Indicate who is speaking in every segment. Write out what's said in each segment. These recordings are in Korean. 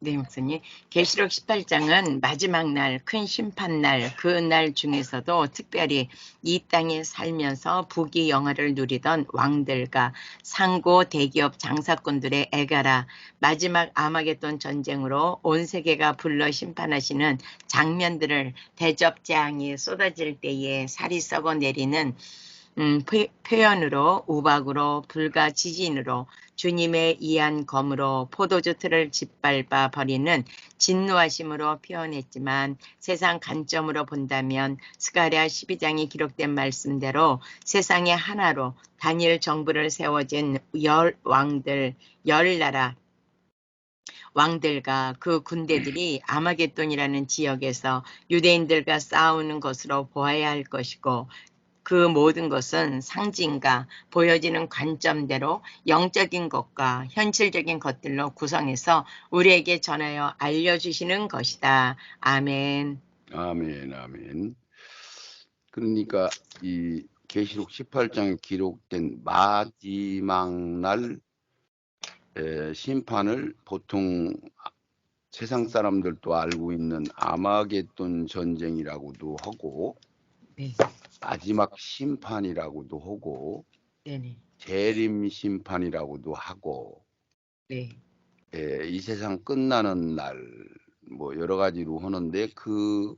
Speaker 1: 네, 목사님. 계시록 18장은 마지막 날, 큰 심판날, 그 날 중에서도 특별히 이 땅에 살면서 부귀 영화를 누리던 왕들과 상고 대기업 장사꾼들의 애가라, 마지막 아마겟돈 전쟁으로 온 세계가 불러 심판하시는 장면들을 대접재앙이 쏟아질 때에 살이 썩어 내리는 표현으로 우박으로 불과 지진으로 주님의 이한 검으로 포도주 틀을 짓밟아 버리는 진노하심으로 표현했지만 세상 관점으로 본다면 스가랴 12장에 기록된 말씀대로 세상의 하나로 단일 정부를 세워진 열 왕들, 열 나라 왕들과 그 군대들이 아마겟돈이라는 지역에서 유대인들과 싸우는 것으로 보아야 할 것이고 그 모든 것은 상징과 보여지는 관점대로 영적인 것과 현실적인 것들로 구성해서 우리에게 전하여 알려주시는 것이다. 아멘.
Speaker 2: 아멘, 아멘. 그러니까 이 계시록 18장에 기록된 마지막 날 심판을 보통 세상 사람들도 알고 있는 아마겟돈 전쟁이라고도 하고
Speaker 1: 네.
Speaker 2: 마지막 심판이라고도 하고
Speaker 1: 네네.
Speaker 2: 재림 심판이라고도 하고
Speaker 1: 네.
Speaker 2: 이 세상 끝나는 날 뭐 여러 가지로 하는데 그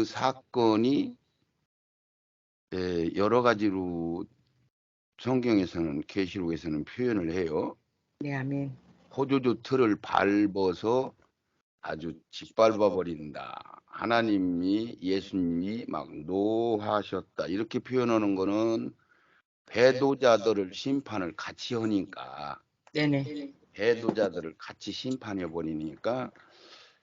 Speaker 2: 사건이 여러 가지로 성경에서는 계시록에서는 표현을 해요.
Speaker 1: 네, 아멘.
Speaker 2: 포도주 틀을 밟아서 아주 짓밟아 버린다. 하나님이 예수님이 막 노하셨다. 이렇게 표현하는 거는 배도자들을 심판을 같이 하니까
Speaker 1: 네네.
Speaker 2: 배도자들을 같이 심판해 버리니까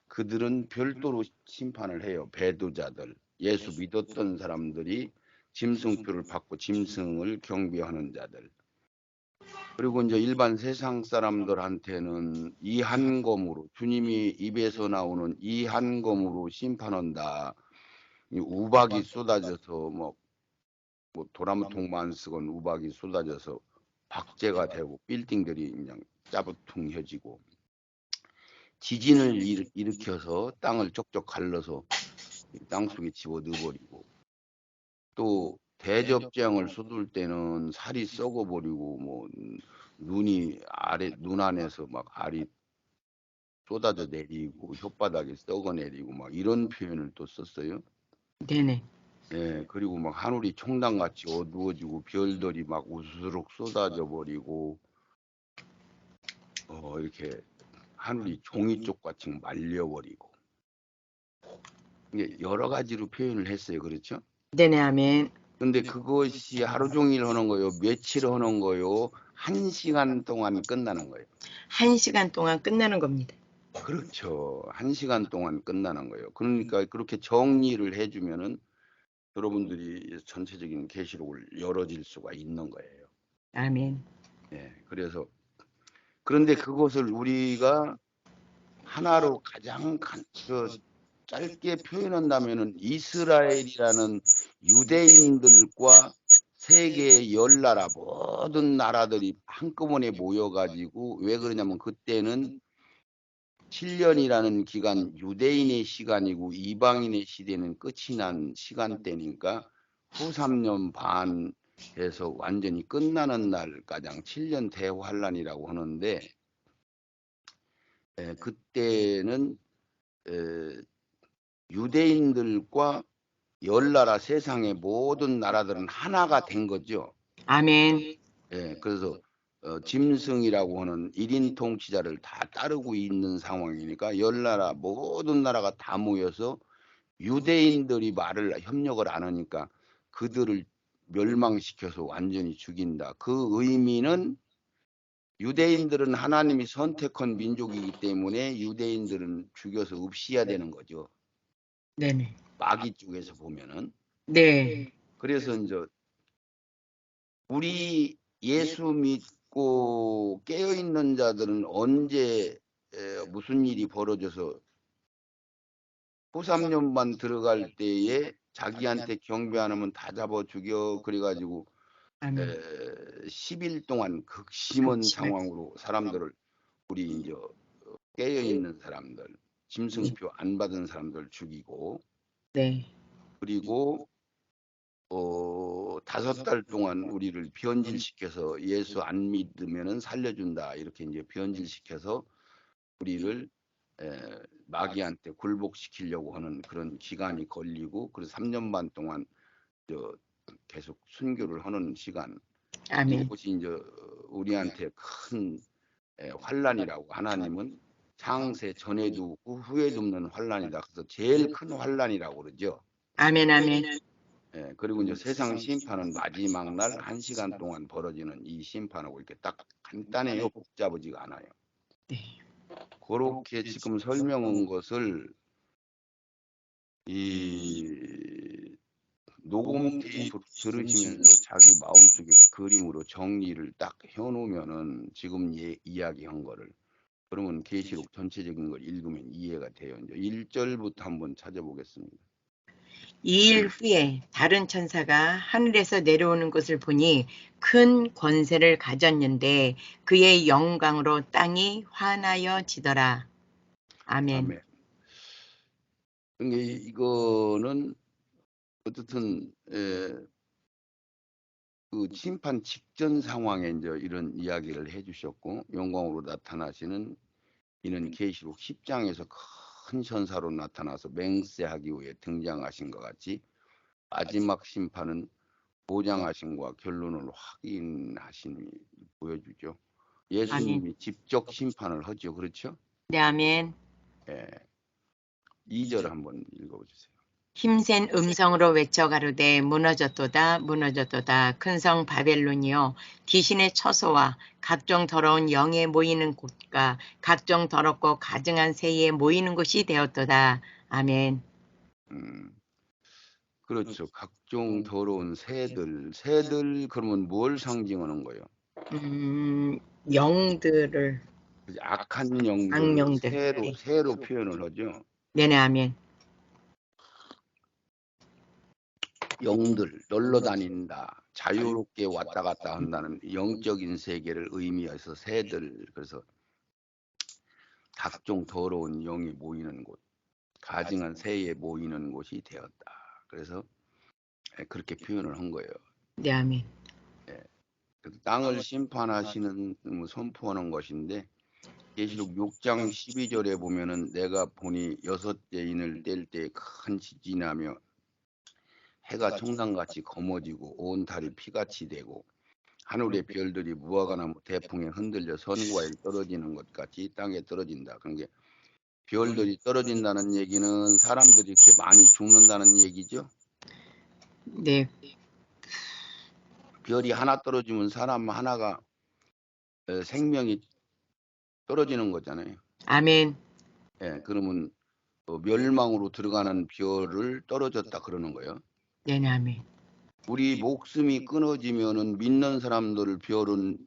Speaker 2: 그들은 별도로 심판을 해요. 배도자들. 예수 믿었던 사람들이 짐승표를 받고 짐승을 경배하는 자들. 그리고 이제 일반 세상 사람들한테는 이 한 검으로 주님이 입에서 나오는 이 한 검으로 심판한다. 이 우박이 쏟아져서 뭐 도나무통만 쓰건 우박이 쏟아져서 박제가 되고 빌딩들이 그냥 짜부퉁해지고 지진을 일으켜서 땅을 쪽쪽 갈라서 땅속에 집어넣어버리고 또 대접장을 쏟을 때는 살이 썩어버리고 뭐 눈이 눈 안에서 막 알이 쏟아져 내리고 혓바닥에 썩어 내리고 막 이런 표현을 또 썼어요.
Speaker 1: 네네.
Speaker 2: 예, 그리고 막 하늘이 총당같이 어두워지고 별들이 막 우수수룩 쏟아져 버리고 이렇게 하늘이 종이쪽같이 말려버리고 이게 여러 가지로 표현을 했어요. 그렇죠?
Speaker 1: 네네, 아멘.
Speaker 2: 근데 그것이 하루 종일 하는 거요, 며칠 하는 거요, 1시간 동안 끝나는 거예요.
Speaker 1: 1시간 동안 끝나는 겁니다.
Speaker 2: 그렇죠. 1시간 동안 끝나는 거예요. 그러니까 그렇게 정리를 해주면은 여러분들이 전체적인 계시록을 열어질 수가 있는 거예요.
Speaker 1: 아멘.
Speaker 2: 예, 그래서 그런데 그것을 우리가 하나로 가장 짧게 표현한다면은 이스라엘이라는 유대인들과 세계의 열 나라 모든 나라들이 한꺼번에 모여가지고 왜 그러냐면 그때는 7년이라는 기간 유대인의 시간이고 이방인의 시대는 끝이 난 시간대니까 후 3년 반에서 완전히 끝나는 날 가장 7년 대환란이라고 하는데 그때는 유대인들과 열 나라 세상의 모든 나라들은 하나가 된 거죠.
Speaker 1: 아멘.
Speaker 2: 그래서 짐승이라고 하는 1인 통치자를 다 따르고 있는 상황이니까 열 나라 모든 나라가 다 모여서 유대인들이 협력을 안 하니까 그들을 멸망시켜서 완전히 죽인다. 그 의미는 유대인들은 하나님이 선택한 민족이기 때문에 유대인들은 죽여서 없애야 되는 거죠.
Speaker 1: 네네.
Speaker 2: 마귀 쪽에서 보면은.
Speaker 1: 네.
Speaker 2: 그래서 이제 우리 예수 믿고 깨어 있는 자들은 언제 무슨 일이 벌어져서 후 3년만 들어갈 때에 자기한테 경배 안 하면 다 잡아 죽여 그래가지고
Speaker 1: 아멘.
Speaker 2: 10일 동안 극심한 상황으로 사람들을 우리 이제 깨어 있는 사람들, 짐승표 안 받은 사람들 죽이고,
Speaker 1: 네.
Speaker 2: 그리고 5달 동안 우리를 변질시켜서 예수 안 믿으면은 살려준다 이렇게 이제 변질시켜서 우리를 마귀한테 굴복시키려고 하는 그런 기간이 걸리고, 그래서 3년 반 동안 계속 순교를 하는 시간,
Speaker 1: 아멘.
Speaker 2: 이것이 이제 우리한테 큰 환란이라고, 하나님은 창세 전에도 없고 후에도 없는 환란이다. 그래서 제일 큰 환란이라고 그러죠.
Speaker 1: 아멘. 아멘.
Speaker 2: 그리고 이제 세상 심판은 마지막 날 1시간 동안 벌어지는 이 심판하고 이렇게 딱 간단해요. 복잡하지가 않아요.
Speaker 1: 네.
Speaker 2: 그렇게 지금 설명한 것을 이 녹음 테이프로 들으시면서 자기 마음속에 그림으로 정리를 딱 해놓으면은 지금 이야기한 거를, 그러면 계시록 전체적인 걸 읽으면 이해가 돼요. 이제 1절부터 한번 찾아보겠습니다.
Speaker 1: 2일 후에 다른 천사가 하늘에서 내려오는 것을 보니 큰 권세를 가졌는데 그의 영광으로 땅이 환하여 지더라. 아멘.
Speaker 2: 아멘. 그러니까 이거는 어쨌든 그 심판 직전 상황에 이제 이런 이야기를 해주셨고, 영광으로 나타나시는 이는 계시록 10장에서 큰 천사로 나타나서 맹세하기 위해 등장하신 것 같이 마지막 심판은 보장하심과 결론을 확인하심이 보여주죠. 예수님이 직접 심판을 하죠. 그렇죠?
Speaker 1: 네, 아멘.
Speaker 2: 2절 한번 읽어주세요.
Speaker 1: 힘센 음성으로 외쳐 가로되 무너졌도다 무너졌도다 큰 성 바벨론이여, 귀신의 처소와 각종 더러운 영에 모이는 곳과 각종 더럽고 가증한 새에 모이는 곳이 되었도다. 아멘.
Speaker 2: 그렇죠. 각종 더러운 새들 그러면 뭘 상징하는 거예요?
Speaker 1: 영들을,
Speaker 2: 악한 영들을
Speaker 1: 악령들. 네.
Speaker 2: 새로 표현을 하죠.
Speaker 1: 네네, 아멘.
Speaker 2: 영들, 놀러 다닌다, 자유롭게 왔다 갔다 한다는 영적인 세계를 의미해서 새들, 그래서 각종 더러운 영이 모이는 곳, 가증한 새에 모이는 곳이 되었다. 그래서 그렇게 표현을 한 거예요.
Speaker 1: 네, 아멘.
Speaker 2: 땅을 심판하시는, 선포하는 것인데, 계시록 6장 12절에 보면은 내가 보니 6째 인을 뗄 때 큰 지진이 나며 해가 청당같이 검어지고 온 달이 피같이 되고 하늘의 별들이 무화과나무 대풍에 흔들려 선과에 떨어지는 것 같이 땅에 떨어진다. 그러니까 별들이 떨어진다는 얘기는 사람들이 이렇게 많이 죽는다는 얘기죠.
Speaker 1: 네,
Speaker 2: 별이 하나 떨어지면 사람 하나가 생명이 떨어지는 거잖아요.
Speaker 1: 아멘.
Speaker 2: 그러면 멸망으로 들어가는 별을 떨어졌다 그러는 거예요.
Speaker 1: 네네, 아멘.
Speaker 2: 우리 목숨이 끊어지면은 믿는 사람들 별은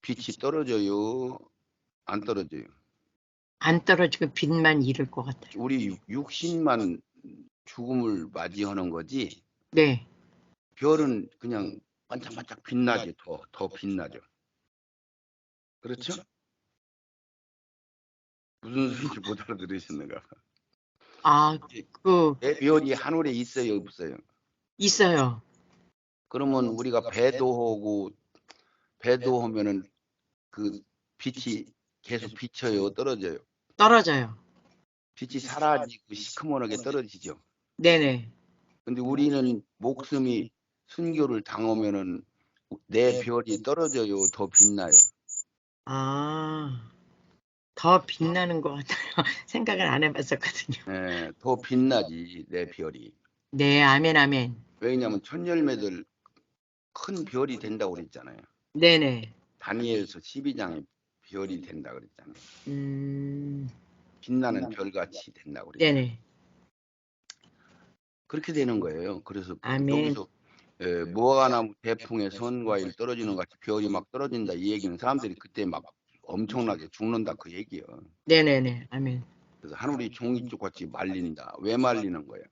Speaker 2: 빛이 떨어져요? 안 떨어져요?
Speaker 1: 안 떨어지고 빛만 잃을 것 같아요.
Speaker 2: 우리 육신만 죽음을 맞이하는 거지,
Speaker 1: 네,
Speaker 2: 별은 그냥 반짝반짝 빛나죠. 더 빛나죠. 그렇죠? 무슨 소리인지 못 알아들으시는가?
Speaker 1: 아,
Speaker 2: 내 별이 하늘에 있어요, 없어요?
Speaker 1: 있어요.
Speaker 2: 그러면 우리가 배도하면은 그 빛이 계속 비쳐요, 떨어져요?
Speaker 1: 떨어져요.
Speaker 2: 빛이 사라지고 시커먼하게 떨어지죠.
Speaker 1: 네네.
Speaker 2: 근데 우리는 목숨이 순교를 당하면은 내 별이 떨어져요, 더 빛나요?
Speaker 1: 아, 더 빛나는 것 같아요. 생각을 안 해봤었거든요.
Speaker 2: 더 빛나지, 내 별이.
Speaker 1: 네, 아멘, 아멘.
Speaker 2: 왜냐하면 천열매들 큰 별이 된다고 그랬잖아요.
Speaker 1: 네네.
Speaker 2: 다니엘서 12장에 별이 된다 그랬잖아요.
Speaker 1: 음,
Speaker 2: 빛나는 별같이 된다고 그랬잖아요.
Speaker 1: 네네.
Speaker 2: 그렇게 되는 거예요. 그래서
Speaker 1: 아멘.
Speaker 2: 여기서 무화과나무 대풍에 선과일 떨어지는 것 같이 별이 막 떨어진다 이 얘기는 사람들이 그때 막 엄청나게 죽는다 그 얘기예요.
Speaker 1: 네네네. 아멘.
Speaker 2: 그래서 하늘이 종이쪽 같이 말린다. 왜 말리는 거예요?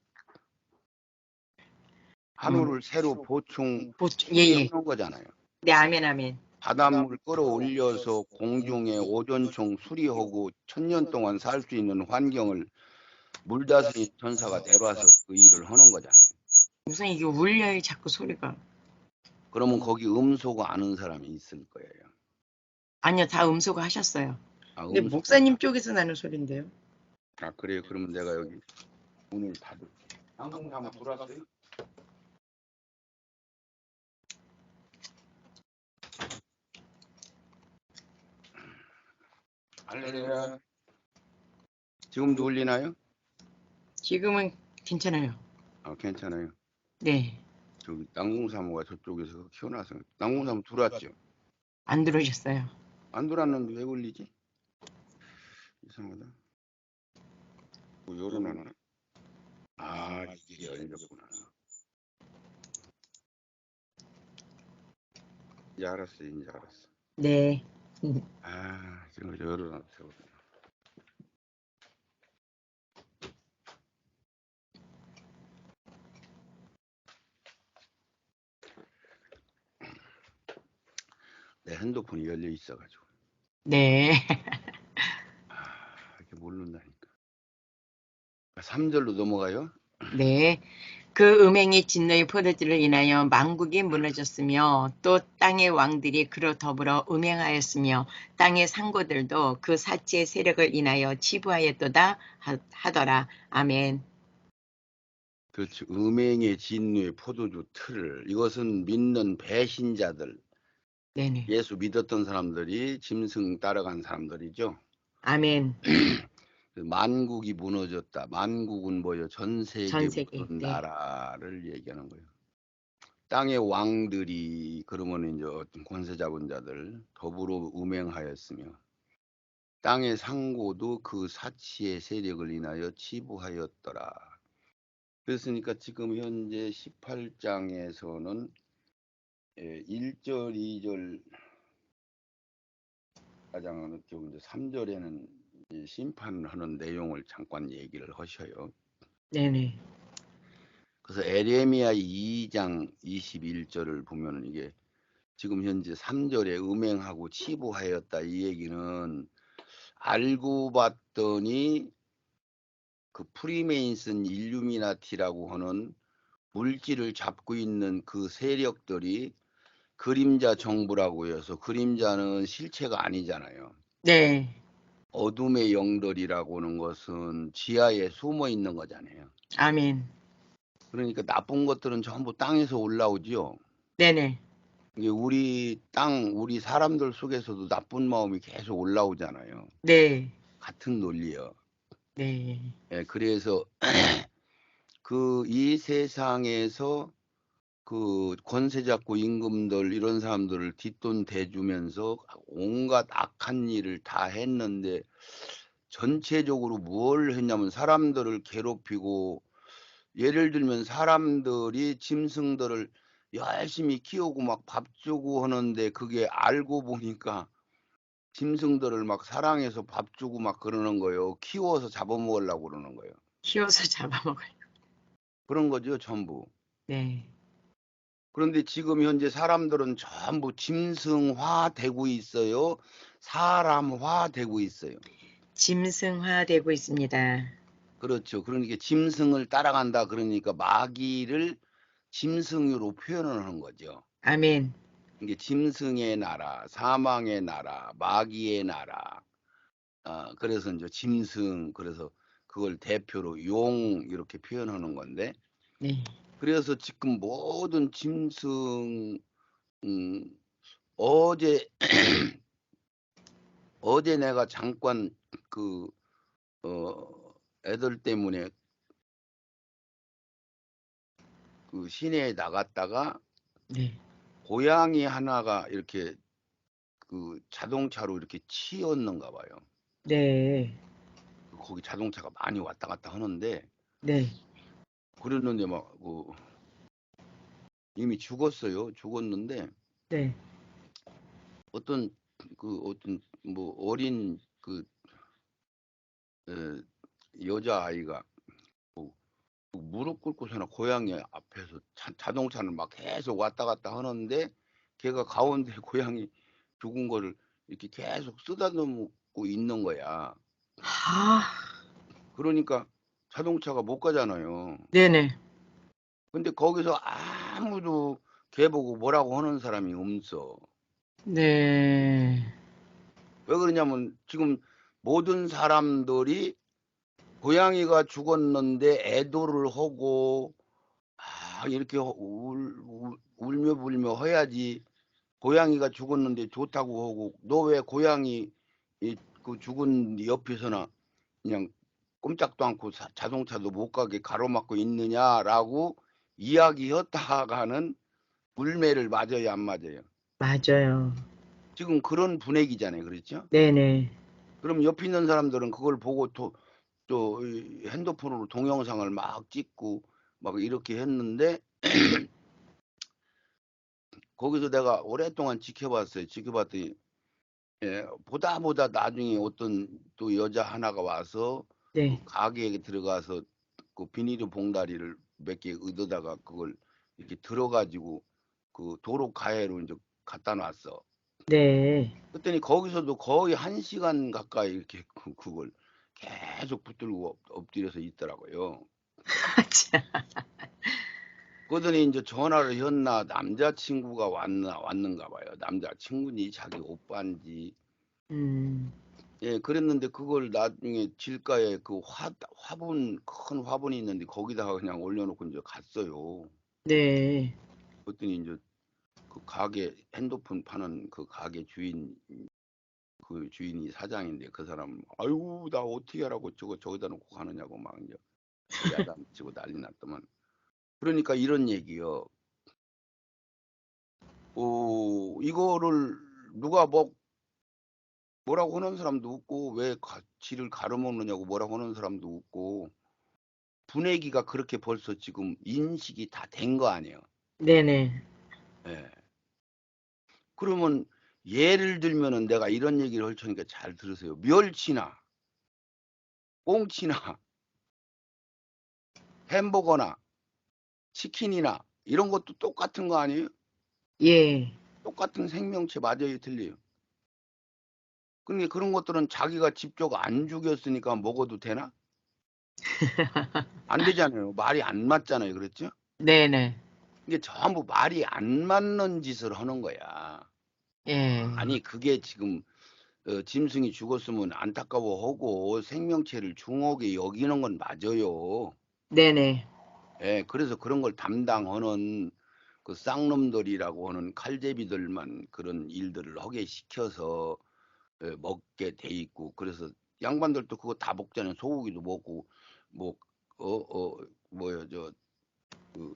Speaker 2: 하늘을 새로 보충
Speaker 1: 예, 예.
Speaker 2: 해놓은 거잖아요.
Speaker 1: 네, 아멘, 아멘.
Speaker 2: 바닷물 끌어올려서 공중에 오존총 수리하고 1000년 동안 살 수 있는 환경을 물다스린 천사가 내려와서 그 일을 하는 거잖아요.
Speaker 1: 무슨 이게 울려요, 자꾸 소리가.
Speaker 2: 그러면 거기 음소거 아는 사람이 있을 거예요.
Speaker 1: 아니요, 다 음소거 하셨어요.
Speaker 2: 아,
Speaker 1: 근데
Speaker 2: 음소거.
Speaker 1: 목사님 쪽에서 나는 소리인데요.
Speaker 2: 아, 그래요? 그러면 내가 여기 문을 닫을게. 방송 한번 들어왔어요? 할렐루야. 지금도 울리나요?
Speaker 1: 지금은 괜찮아요.
Speaker 2: 아, 괜찮아요.
Speaker 1: 네,
Speaker 2: 저기 난공사무가 저쪽에서 키워놔서 난공사무 들어왔죠?
Speaker 1: 안 들어오셨어요.
Speaker 2: 안 들어왔는데 왜 울리지? 이상하다. 뭐 열어놔나? 아, 이게 열렸구나. 이제 알았어, 이제 알았어.
Speaker 1: 네.
Speaker 2: 아, 지금 열어놨어. 내 핸드폰이 열려 있어가지고.
Speaker 1: 네.
Speaker 2: 아, 이렇게 모른다니까. 3절로 넘어가요?
Speaker 1: 네. 그 음행이 진노의 포도주를 인하여 만국이 무너졌으며 또 땅의 왕들이 그로 더불어 음행하였으며 땅의 상고들도 그 사치의 세력을 인하여 치부하였도다 하더라. 아멘.
Speaker 2: 그렇죠. 음행의 진노의 포도주 틀을 이것은 믿는 배신자들,
Speaker 1: 네네.
Speaker 2: 예수 믿었던 사람들이 짐승 따라간 사람들이죠.
Speaker 1: 아멘.
Speaker 2: 그 만국이 무너졌다. 만국은 뭐예요? 전 세계
Speaker 1: 전 세계.
Speaker 2: 모든
Speaker 1: 네.
Speaker 2: 나라를 얘기하는 거예요. 땅의 왕들이 그러면 이제 어떤 권세 잡은 자들 더불어 음행하였으며 땅의 상고도 그 사치의 세력을 인하여 치부하였더라. 그랬으니까 지금 현재 18장에서는 1절, 2절 가장은 이제 3절에는 심판하는 내용을 잠깐 얘기를 하셔요.
Speaker 1: 네네.
Speaker 2: 그래서 에레미야 2장 21절을 보면은 이게 지금 현재 3절에 음행하고 치부하였다 이 얘기는 알고 봤더니 그 프리메이슨 일루미나티라고 하는 물질을 잡고 있는 그 세력들이 그림자 정부라고 해서 그림자는 실체가 아니잖아요.
Speaker 1: 네.
Speaker 2: 어둠의 영들이라고 하는 것은 지하에 숨어 있는 거잖아요.
Speaker 1: 아멘.
Speaker 2: 그러니까 나쁜 것들은 전부 땅에서 올라오지요.
Speaker 1: 네네.
Speaker 2: 이게 우리 땅, 우리 사람들 속에서도 나쁜 마음이 계속 올라오잖아요.
Speaker 1: 네.
Speaker 2: 같은 논리요.
Speaker 1: 네.
Speaker 2: 예, 그래서 이 세상에서 그 권세 잡고 임금들 이런 사람들을 뒷돈 대주면서 온갖 악한 일을 다 했는데 전체적으로 뭘 했냐면 사람들을 괴롭히고 예를 들면 사람들이 짐승들을 열심히 키우고 막 밥 주고 하는데 그게 알고 보니까 짐승들을 막 사랑해서 밥 주고 막 그러는 거예요. 키워서 잡아먹으려고 그러는 거예요.
Speaker 1: 키워서 잡아먹어요.
Speaker 2: 그런 거죠, 전부.
Speaker 1: 네.
Speaker 2: 그런데 지금 현재 사람들은 전부 짐승화되고 있어요. 사람화되고 있어요.
Speaker 1: 짐승화되고 있습니다.
Speaker 2: 그렇죠. 그러니까 짐승을 따라간다 그러니까 마귀를 짐승으로 표현을 하는 거죠.
Speaker 1: 아멘.
Speaker 2: 이게 짐승의 나라, 사망의 나라, 마귀의 나라. 그래서 이제 짐승, 그래서 그걸 대표로 용 이렇게 표현하는 건데,
Speaker 1: 네.
Speaker 2: 그래서 지금 모든 짐승, 어제 어제 내가 잠깐 그 애들 때문에 그 시내에 나갔다가
Speaker 1: 네.
Speaker 2: 고양이 하나가 이렇게 그 자동차로 이렇게 치였는가 봐요.
Speaker 1: 네.
Speaker 2: 거기 자동차가 많이 왔다 갔다 하는데
Speaker 1: 네.
Speaker 2: 그랬는데 막 이미 죽었어요. 죽었는데
Speaker 1: 네.
Speaker 2: 어떤 뭐 어린 그 여자 아이가 무릎 꿇고서나 고양이 앞에서 자동차는 막 계속 왔다 갔다 하는데 걔가 가운데 고양이 죽은 거를 이렇게 계속 쓰다듬고 있는 거야.
Speaker 1: 아,
Speaker 2: 그러니까 자동차가 못 가잖아요.
Speaker 1: 네네.
Speaker 2: 근데 거기서 아무도 걔 보고 뭐라고 하는 사람이 없어.
Speaker 1: 네.
Speaker 2: 왜 그러냐면 지금 모든 사람들이 고양이가 죽었는데 애도를 하고 이렇게 울며 불며 해야지. 고양이가 죽었는데 좋다고 하고, 너 왜 고양이 그 죽은 옆에서나 그냥 꼼짝도 않고 자동차도 못 가게 가로막고 있느냐라고 이야기했다가는 물매를 맞아요, 안 맞아요?
Speaker 1: 맞아요.
Speaker 2: 지금 그런 분위기잖아요, 그렇죠?
Speaker 1: 네네.
Speaker 2: 그럼 옆에 있는 사람들은 그걸 보고 또 핸드폰으로 동영상을 막 찍고 막 이렇게 했는데, 거기서 내가 오랫동안 지켜봤어요. 지켜봤더니 보다 나중에 어떤 또 여자 하나가 와서 그
Speaker 1: 네.
Speaker 2: 가게에 들어가서 그 비닐 봉다리를 몇 개 얻어다가 그걸 이렇게 들어가지고 그 도로 가해로 이제 갖다 놨어.
Speaker 1: 네.
Speaker 2: 그랬더니 거기서도 거의 1시간 가까이 이렇게 그걸 계속 붙들고 엎드려서 있더라고요.
Speaker 1: 참.
Speaker 2: 그러더니 이제 전화를 했나 남자친구가 왔는가 봐요. 남자친구니 자기 오빠인지.
Speaker 1: 음,
Speaker 2: 예, 그랬는데 그걸 나중에 길가에 그 화분, 큰 화분이 있는데 거기다가 그냥 올려놓고 이제 갔어요.
Speaker 1: 네.
Speaker 2: 그랬더니 이제 그 가게, 핸드폰 파는 그 가게 그 주인이 사장인데 그 사람, 아이고, 나 어떻게 하라고 저기다 놓고 가느냐고 막 이제 야단치고 난리 났더만. 그러니까 이런 얘기요. 이거를 누가 뭐라고 하는 사람도 없고, 왜 지를 가로먹느냐고 뭐라고 하는 사람도 없고, 분위기가 그렇게 벌써 지금 인식이 다 된 거 아니에요.
Speaker 1: 네네.
Speaker 2: 예. 그러면 예를 들면은 내가 이런 얘기를 할 테니까 잘 들으세요. 멸치나 꽁치나 햄버거나 치킨이나 이런 것도 똑같은 거 아니에요?
Speaker 1: 예.
Speaker 2: 똑같은 생명체 맞아요, 틀려요? 근데 그런 것들은 자기가 직접 안 죽였으니까 먹어도 되나? 안 되잖아요. 말이 안 맞잖아요. 그렇죠?
Speaker 1: 네네.
Speaker 2: 이게 전부 말이 안 맞는 짓을 하는 거야.
Speaker 1: 예.
Speaker 2: 아니, 그게 지금 짐승이 죽었으면 안타까워하고 생명체를 중하게 여기는 건 맞아요.
Speaker 1: 네네.
Speaker 2: 예, 그래서 그런 걸 담당하는 그 쌍놈들이라고 하는 칼제비들만 그런 일들을 하게 시켜서 먹게 돼 있고, 그래서 양반들도 그거 다 먹잖아요. 소고기도 먹고, 뭐, 뭐요, 그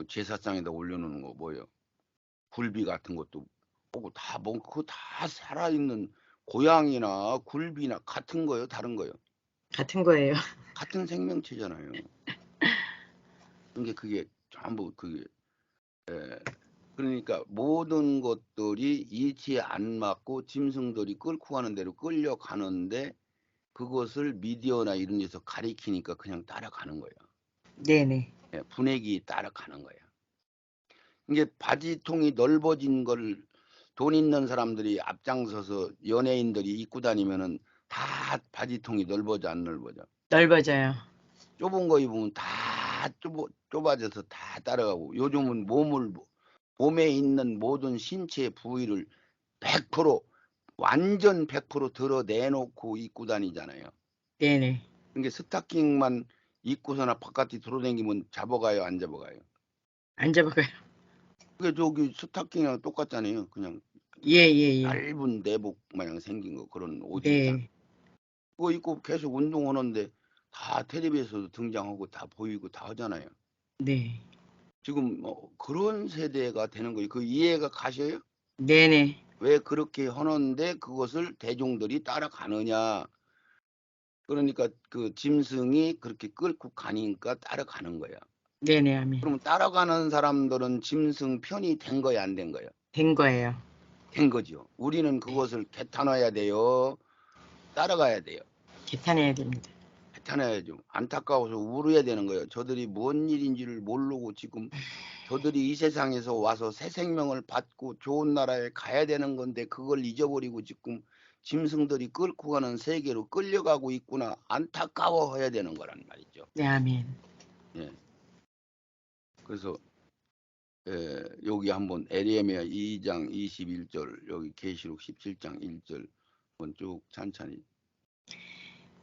Speaker 2: 제사상에다 올려놓는 거 뭐요, 굴비 같은 것도 보고 다 먹고, 그거 다 살아있는 고양이나 굴비나 같은 거요, 다른 거요?
Speaker 1: 같은 거예요.
Speaker 2: 같은 생명체잖아요. 그게 전부 그게 그러니까 모든 것들이 이치에 안 맞고 짐승들이 끌고 가는 대로 끌려가는데 그것을 미디어나 이런 데서 가리키니까 그냥 따라가는 거예요.
Speaker 1: 네네.
Speaker 2: 분위기 따라가는 거예요. 이게 바지통이 넓어진 걸 돈 있는 사람들이 앞장서서 연예인들이 입고 다니면은 다 바지통이 넓어져 안 넓어져?
Speaker 1: 넓어져요.
Speaker 2: 좁은 거 입으면 다 좁아져서 다 따라가고, 요즘은 몸에 있는 모든 신체 부위를 100% 완전 100% 드러내놓고 입고 다니잖아요.
Speaker 1: 네네.
Speaker 2: 그러니까 스타킹만 입고서나 바깥에 돌아다니면 잡아가요, 안 잡아가요?
Speaker 1: 안 잡아가요.
Speaker 2: 그게 저기 스타킹이랑 똑같잖아요. 그냥
Speaker 1: 예, 예, 예.
Speaker 2: 얇은 내복 마냥 생긴 거, 그런 옷 있잖아.
Speaker 1: 네.
Speaker 2: 그거 입고 계속 운동하는데 다 텔레비에서도 등장하고 다 보이고 다 하잖아요.
Speaker 1: 네.
Speaker 2: 지금 그런 세대가 되는 거예요. 그 이해가 가셔요?
Speaker 1: 네네.
Speaker 2: 왜 그렇게 하는데 그것을 대중들이 따라가느냐? 그러니까 그 짐승이 그렇게 끌고 가니까 따라가는 거야.
Speaker 1: 네네, 아멘.
Speaker 2: 그러면 따라가는 사람들은 짐승 편이 된 거야, 안 된 거야?
Speaker 1: 된 거예요.
Speaker 2: 된 거죠. 우리는
Speaker 1: 네.
Speaker 2: 그것을 개탄해야 돼요. 따라가야 돼요.
Speaker 1: 개탄해야 됩니다.
Speaker 2: 개탄해야죠. 안타까워서 울어야 되는 거예요. 저들이 뭔 일인지를 모르고 지금 저들이 이 세상에서 와서 새 생명을 받고 좋은 나라에 가야 되는 건데 그걸 잊어버리고 지금 짐승들이 끌고 가는 세계로 끌려가고 있구나 안타까워해야 되는 거란 말이죠.
Speaker 1: 네, 아멘.
Speaker 2: 예. 그래서 여기 한번 에레미야 2장 21절 여기 계시록 17장 1절 한번 쭉 찬찬히.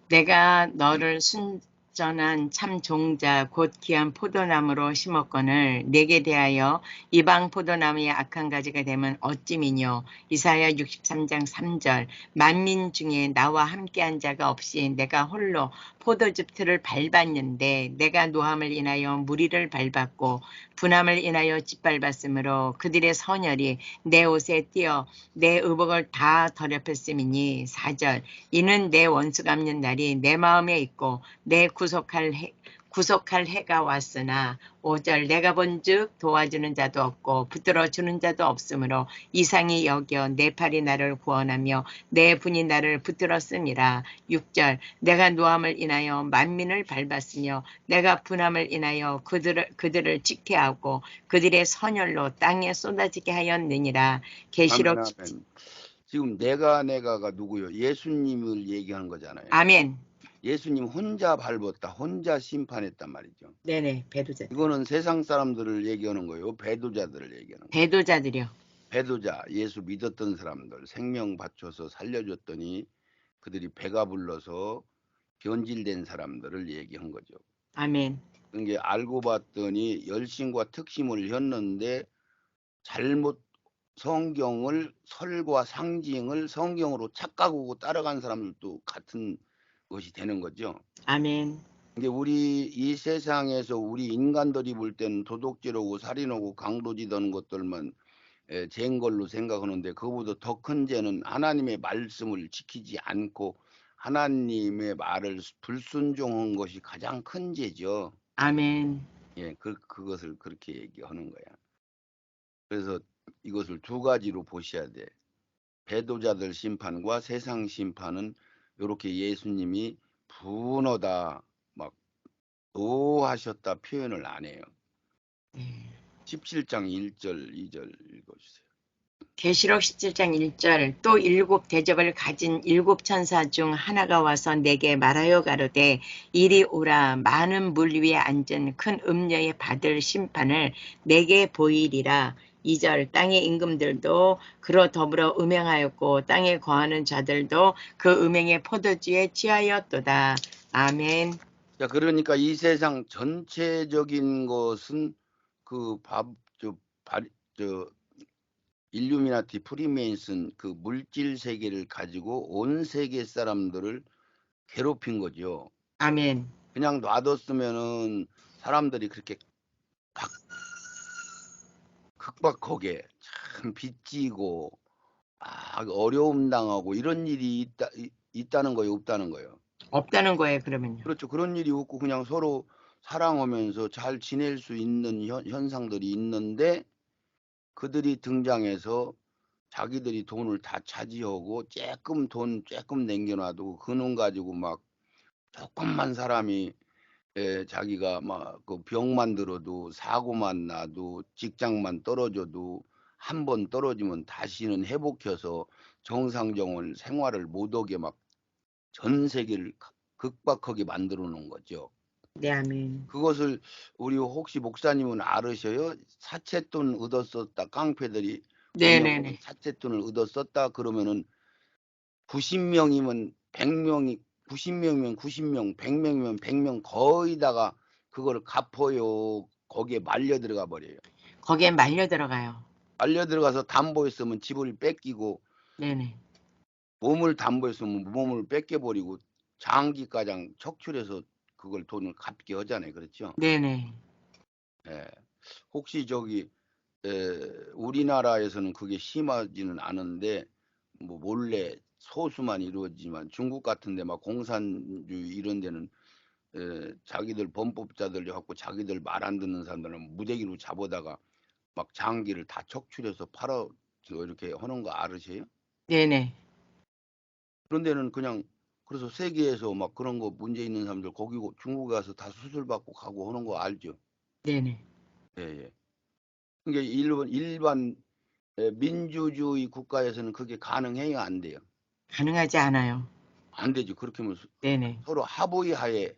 Speaker 1: 내가 너를 순전한 참 종자 곧 귀한 포도나무로 심었거늘 내게 대하여 이방 포도나무의 악한 가지가 되면 어찌미뇨. 이사야 63장 3절 만민 중에 나와 함께한 자가 없이 내가 홀로 포도즙 틀을 밟았는데 내가 노함을 인하여 무리를 밟았고 분함을 인하여 짓밟았으므로 그들의 선열이 내 옷에 띄어 내 의복을 다 더럽혔음이니. 4절 이는 내 원수 갚는 날이 내 마음에 있고 내 구속할 해가 왔으나. 5절 내가 본즉 도와주는 자도 없고 붙들어 주는 자도 없으므로 이상히 여겨 내 팔이 나를 구원하며 내 분이 나를 붙들었음이라. 6절 내가 노함을 인하여 만민을 밟았으며 내가 분함을 인하여 그들을 지켜하고 그들의 선열로 땅에 쏟아지게 하였느니라. 계시록
Speaker 2: 아멘 아멘. 지금 내가가 누구요? 예수님을 얘기하는 거잖아요.
Speaker 1: 아멘.
Speaker 2: 예수님 혼자 밟았다. 혼자 심판했단 말이죠.
Speaker 1: 네네, 배도자.
Speaker 2: 이거는 세상 사람들을 얘기하는 거예요. 배도자들을 얘기하는 거예요.
Speaker 1: 배도자들이요.
Speaker 2: 배도자, 예수 믿었던 사람들, 생명 바쳐서 살려줬더니 그들이 배가 불러서 변질된 사람들을 얘기한 거죠.
Speaker 1: 아멘.
Speaker 2: 그게 알고 봤더니 열심과 특심을 했는데 잘못 성경을 설과 상징을 성경으로 착각하고 따라간 사람들도 같은 것이 되는 거죠.
Speaker 1: 아멘.
Speaker 2: 근데 우리 이 세상에서 우리 인간들이 볼 때는 도둑질하고 살인하고 강도짓하는 것들만 죄인 걸로 생각하는데 그거보다 더 큰 죄는 하나님의 말씀을 지키지 않고 하나님의 말을 불순종한 것이 가장 큰 죄죠.
Speaker 1: 아멘.
Speaker 2: 예, 그것을 그렇게 얘기하는 거야. 그래서 이것을 두 가지로 보셔야 돼. 배도자들 심판과 세상 심판은 이렇게 예수님이 분하다 막 노하셨다 표현을 안 해요. 17장 1절 2절 읽어주세요.
Speaker 1: 계시록 17장 1절 또 일곱 대접을 가진 일곱 천사 중 하나가 와서 내게 말하여 가로되 이리 오라. 많은 물 위에 앉은 큰 음녀의 받을 심판을 내게 보이리라. 2절 땅의 임금들도 그로 더불어 음행하였고 땅에 거하는 자들도 그 음행의 포도주에 취하였도다. 아멘.
Speaker 2: 자, 그러니까 이 세상 전체적인 것은 그 일루미나티 프리메이슨 그 물질 세계를 가지고 온 세계 사람들을 괴롭힌 거죠.
Speaker 1: 아멘.
Speaker 2: 그냥 놔뒀으면은 사람들이 그렇게 극박하게 참 빚지고 어려움 당하고 이런 일이 있다는 거예요, 없다는 거예요?
Speaker 1: 없다는 거예요, 그러면요.
Speaker 2: 그렇죠. 그런 일이 없고 그냥 서로 사랑하면서 잘 지낼 수 있는 현상들이 있는데 그들이 등장해서 자기들이 돈을 다 차지하고 돈 조금 남겨놔두고 그 돈 가지고 막 조금만 사람이 자기가 막 그 병만 들어도 사고만 나도 직장만 떨어져도 한 번 떨어지면 다시는 회복해서 정상적인 생활을 못하게 막 전 세계를 극박하게 만들어 놓은 거죠.
Speaker 1: 네, 아멘.
Speaker 2: 그것을 우리 혹시 목사님은 알으셔요? 사채돈 얻었었다. 깡패들이
Speaker 1: 네네네.
Speaker 2: 사채돈을 얻었었다. 그러면은 90명이면 100명이 90명이면 90명, 100명이면 100명 거의 다가 그거를 갚아요. 거기에 말려 들어가 버려요.
Speaker 1: 거기에 말려 들어가요.
Speaker 2: 말려 들어가서 담보했으면 집을 뺏기고
Speaker 1: 네네.
Speaker 2: 몸을 담보했으면 몸을 뺏겨버리고 장기가장 척출해서 그걸 돈을 갚게 하잖아요. 그렇죠?
Speaker 1: 네네.
Speaker 2: 예. 혹시 저기 우리나라에서는 그게 심하지는 않은데 뭐 몰래 소수만 이루어지지만 중국 같은 데 막 공산주의 이런 데는 자기들 범법자들 갖고 자기들 말 안 듣는 사람들은 무대기로 잡아다가 막 장기를 다 척출해서 팔아 이렇게 하는 거 알으세요?
Speaker 1: 네네.
Speaker 2: 그런 데는 그냥 그래서 세계에서 막 그런 거 문제 있는 사람들 거기 중국에 가서 다 수술 받고 가고 하는 거 알죠?
Speaker 1: 네네.
Speaker 2: 예, 예. 그러니까 일반 민주주의 국가에서는 그게 가능해요, 안 돼요?
Speaker 1: 가능하지 않아요.
Speaker 2: 안 되죠. 그렇게 하면
Speaker 1: 네네.
Speaker 2: 서로 합의 하에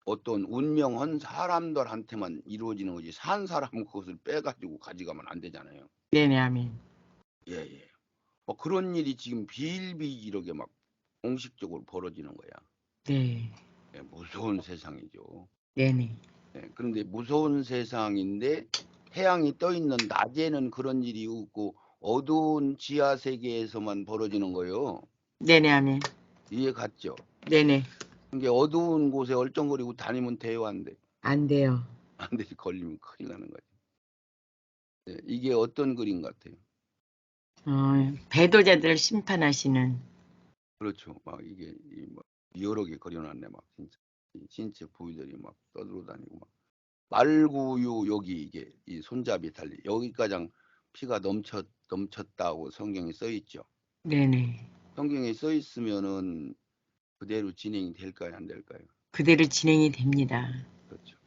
Speaker 2: 어떤 운명한 사람들한테만 이루어지는 거지. 산 사람은 그것을 빼가지고 가져가면 안 되잖아요.
Speaker 1: 네네, 아멘.
Speaker 2: 예, 예. 그런 일이 지금 비일비재하게 막 공식적으로 벌어지는 거야.
Speaker 1: 네.
Speaker 2: 예, 무서운 세상이죠.
Speaker 1: 네네.
Speaker 2: 예, 그런데 무서운 세상인데 태양이 떠 있는 낮에는 그런 일이 없고 어두운 지하 세계에서만 벌어지는 거예요.
Speaker 1: 네네, 아멘.
Speaker 2: 이해 갔죠?
Speaker 1: 네네.
Speaker 2: 이게 어두운 곳에 얼쩡거리고 다니면 돼요, 안 돼?
Speaker 1: 안 돼요.
Speaker 2: 안 되지. 걸리면 큰일 나는 거지. 예, 이게 어떤 그림 같아요?
Speaker 1: 배도자들을 심판하시는.
Speaker 2: 그렇죠. 막 이게 막 여러 개 그려놨네, 막 진짜. 이 신체 부위들이 막 떠돌아다니고 막. 말구유 여기 이게 이 손잡이 달리 여기까지 피가 넘쳤다고 성경에 써 있죠.
Speaker 1: 네네.
Speaker 2: 성경에 써 있으면은 그대로 진행이 될까요, 안 될까요?
Speaker 1: 그대로 진행이 됩니다.
Speaker 2: 그렇죠.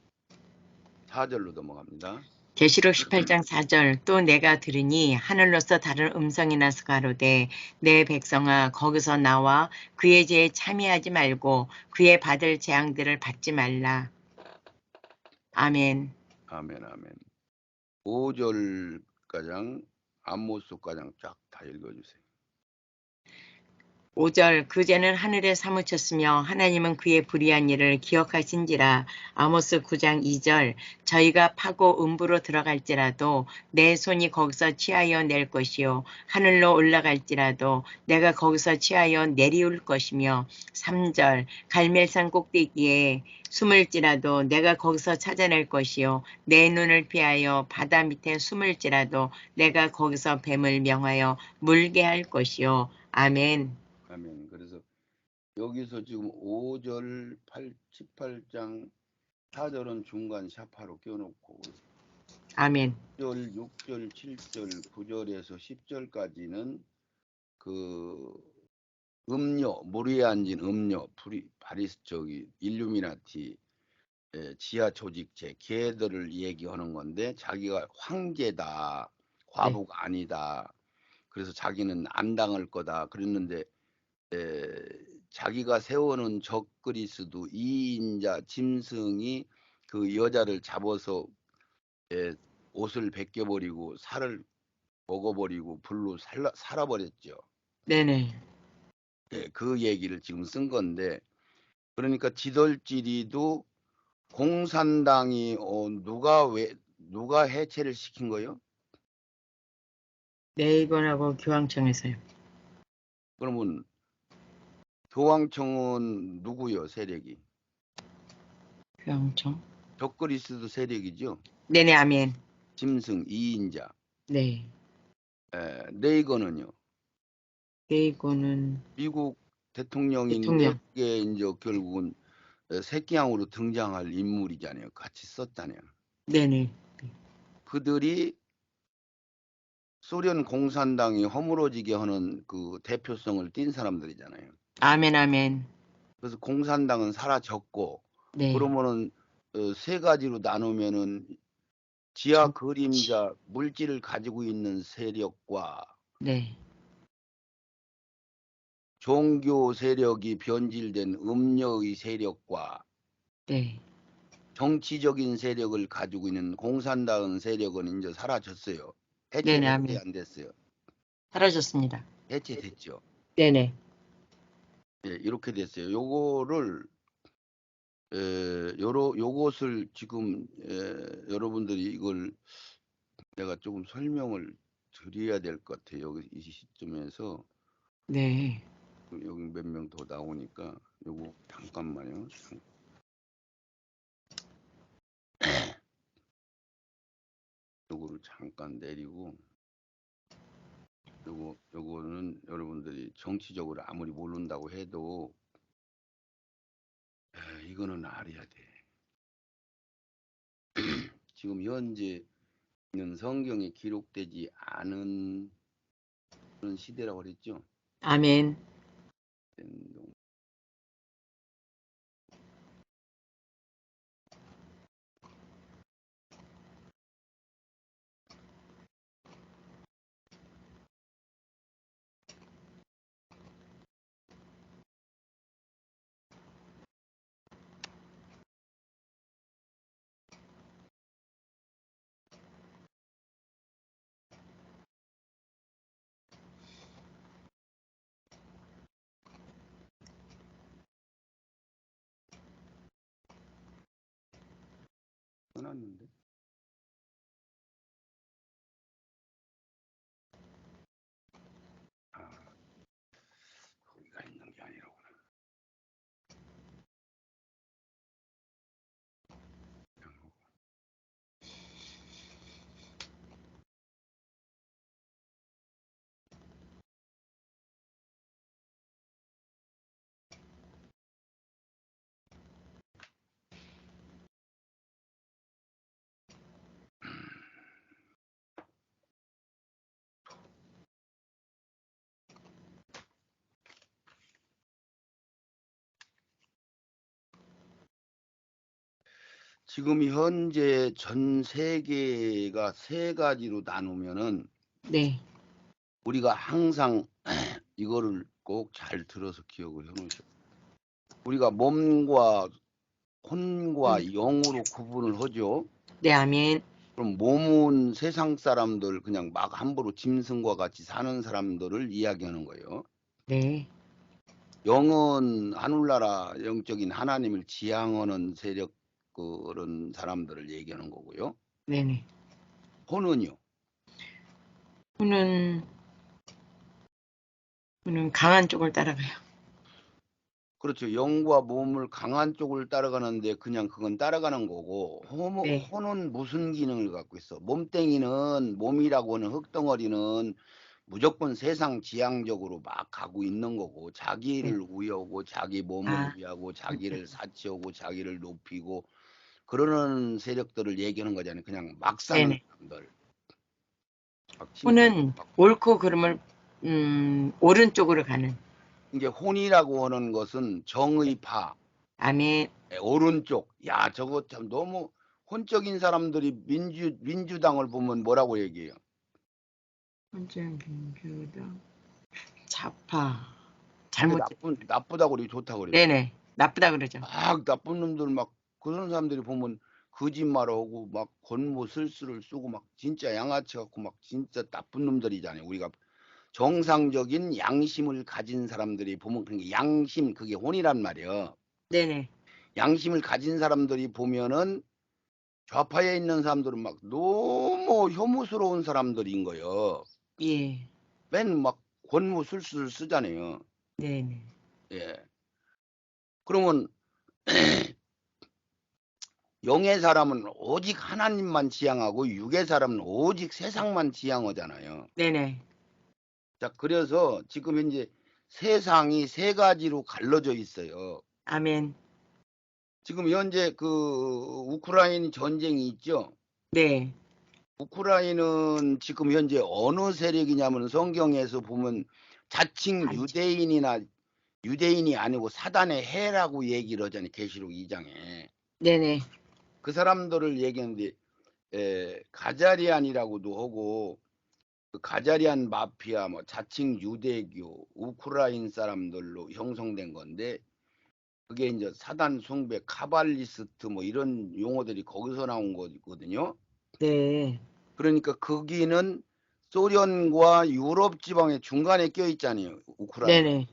Speaker 2: 4절로 넘어갑니다.
Speaker 1: 계시록 18장 4절 또 내가 들으니 하늘로서 다른 음성이 나서 가로되 내 백성아 거기서 나와 그의 죄에 참여하지 말고 그의 받을 재앙들을 받지 말라. 아멘.
Speaker 2: 아멘, 아멘. 5절가장 암모스가장 쫙 다 읽어주세요.
Speaker 1: 5절 그 죄는 하늘에 사무쳤으며 하나님은 그의 불의한 일을 기억하신지라. 아모스 9장 2절 저희가 파고 음부로 들어갈지라도 내 손이 거기서 취하여 낼 것이요 하늘로 올라갈지라도 내가 거기서 취하여 내리올 것이며. 3절 갈멜산 꼭대기에 숨을지라도 내가 거기서 찾아낼 것이요 내 눈을 피하여 바다 밑에 숨을지라도 내가 거기서 뱀을 명하여 물게 할 것이요. 아멘.
Speaker 2: 아멘. 그래서 여기서 지금 5절 18장 4절은 중간 샤파로 껴놓고
Speaker 1: 아멘.
Speaker 2: 5절, 6절, 7절, 9절에서 10절까지는 그 음료, 물에 앉은 음료, 일루미나티, 지하 조직체, 걔들을 얘기하는 건데 자기가 황제다,
Speaker 1: 네.
Speaker 2: 과부가 아니다. 그래서 자기는 안 당할 거다. 그랬는데 자기가 세워놓은 적그리스도 이인자 짐승이 그 여자를 잡아서 옷을 벗겨버리고 살을 먹어버리고 불로 살아버렸죠.
Speaker 1: 네네.
Speaker 2: 그 얘기를 지금 쓴 건데 그러니까 지덜지리도 공산당이 누가 해체를 시킨 거예요?
Speaker 1: 네이버하고 교황청에서요.
Speaker 2: 그러면 교황청은 누구요? 세력이?
Speaker 1: 교황청.
Speaker 2: 적그리스도 세력이죠.
Speaker 1: 네네, 아멘.
Speaker 2: 짐승 이인자.
Speaker 1: 네.
Speaker 2: 레이건은요.
Speaker 1: 네이거는
Speaker 2: 미국 대통령인데
Speaker 1: 대통령.
Speaker 2: 그게 이제 결국은 새끼양으로 등장할 인물이잖아요. 같이 썼잖아요.
Speaker 1: 네네.
Speaker 2: 그들이 소련 공산당이 허물어지게 하는 그 대표성을 띈 사람들이잖아요.
Speaker 1: 아멘, 아멘.
Speaker 2: 그래서 공산당은 사라졌고
Speaker 1: 네.
Speaker 2: 그러면은 세 가지로 나누면은 지하
Speaker 1: 정치.
Speaker 2: 그림자 물질을 가지고 있는 세력과
Speaker 1: 네.
Speaker 2: 종교 세력이 변질된 음녀의 세력과
Speaker 1: 네.
Speaker 2: 정치적인 세력을 가지고 있는 공산당 세력은 이제 사라졌어요.
Speaker 1: 네네,
Speaker 2: 해체됐어요,
Speaker 1: 아멘.
Speaker 2: 안 됐어요?
Speaker 1: 사라졌습니다.
Speaker 2: 해체됐죠.
Speaker 1: 네네.
Speaker 2: 예, 이렇게 됐어요. 요거를 요것을 지금 여러분들이 이걸 내가 조금 설명을 드려야 될 것 같아요. 여기 이 시점에서
Speaker 1: 네.
Speaker 2: 여기 몇 명 더 나오니까 요거 잠깐만요. 요거를 잠깐 내리고 요거는 여러분들이 정치적으로 아무리 모른다고 해도 이거는 알아야 돼. 지금 현재 있는 성경에 기록되지 않은 그런 시대라고 그랬죠.
Speaker 1: 아멘.
Speaker 2: 해놨는데. 아, 거기가 있는 게 아니라구나. 지금 현재 전 세계가 세 가지로 나누면은
Speaker 1: 네.
Speaker 2: 우리가 항상 이거를 꼭 잘 들어서 기억을 해놓으셔. 우리가 몸과 혼과 영으로 구분을 하죠.
Speaker 1: 네, 아멘.
Speaker 2: 그럼 몸은 세상 사람들 그냥 막 함부로 짐승과 같이 사는 사람들을 이야기하는 거예요.
Speaker 1: 네.
Speaker 2: 영은 하늘나라 영적인 하나님을 지향하는 세력 그런 사람들을 얘기하는 거고요.
Speaker 1: 네네.
Speaker 2: 혼은요?
Speaker 1: 혼은 강한 쪽을 따라가요.
Speaker 2: 그렇죠. 영과 몸을 강한 쪽을 따라가는데 그냥 그건 따라가는 거고,
Speaker 1: 네.
Speaker 2: 혼은 무슨 기능을 갖고 있어? 몸뚱이는, 몸이라고 하는 흙덩어리는 무조건 세상 지향적으로 막 가고 있는 거고,
Speaker 1: 네.
Speaker 2: 자기를 우애하고 자기 몸을
Speaker 1: 아,
Speaker 2: 위하고 자기를 사치하고 자기를 높이고 그러는 세력들을 얘기하는 거잖아요. 그냥 막 사는
Speaker 1: 네네.
Speaker 2: 사람들. 막
Speaker 1: 혼은
Speaker 2: 막
Speaker 1: 옳고 그름을 오른쪽으로 가는.
Speaker 2: 이게 혼이라고 하는 것은 정의
Speaker 1: 네.
Speaker 2: 파,
Speaker 1: 아멘.
Speaker 2: 오른쪽. 야, 저거 참 너무 혼적인 사람들이 민주당을 보면 뭐라고 얘기해요?
Speaker 1: 혼전 민주당 좌파
Speaker 2: 근데
Speaker 1: 잘못.
Speaker 2: 나쁘다고 그러지 좋다고 그러지.
Speaker 1: 네네. 나쁘다 그러죠.
Speaker 2: 막 나쁜 놈들 막 그런 사람들이 보면 거짓말하고 막 권모 술수를 쓰고 막 진짜 양아치 같고 막 진짜 나쁜 놈들이잖아요. 우리가 정상적인 양심을 가진 사람들이 보면 그런 게 양심 그게 혼이란 말이에요.
Speaker 1: 네네.
Speaker 2: 양심을 가진 사람들이 보면은 좌파에 있는 사람들은 막 너무 혐오스러운 사람들인 거예요.
Speaker 1: 예.
Speaker 2: 맨 막 권무술수를 쓰잖아요.
Speaker 1: 네네.
Speaker 2: 예. 그러면 영의 사람은 오직 하나님만 지향하고 육의 사람은 오직 세상만 지향하잖아요.
Speaker 1: 네네.
Speaker 2: 자, 그래서 지금 현재 세상이 세 가지로 갈라져 있어요.
Speaker 1: 아멘.
Speaker 2: 지금 현재 그 우크라이나 전쟁이 있죠.
Speaker 1: 네.
Speaker 2: 우크라이나는 지금 현재 어느 세력이냐면 성경에서 보면 자칭
Speaker 1: 반지.
Speaker 2: 유대인이 아니고 사단의 해라고 얘기를 하잖아요. 계시록 2장에.
Speaker 1: 네네.
Speaker 2: 그 사람들을 얘기하는데 가자리안이라고도 하고 그 가자리안 마피아 뭐 자칭 유대교 우크라인 사람들로 형성된 건데 그게 이제 사단 숭배 카발리스트 뭐 이런 용어들이 거기서 나온 거거든요.
Speaker 1: 네.
Speaker 2: 그러니까 거기는 소련과 유럽 지방의 중간에 껴 있잖아요. 우크라이나.
Speaker 1: 네네.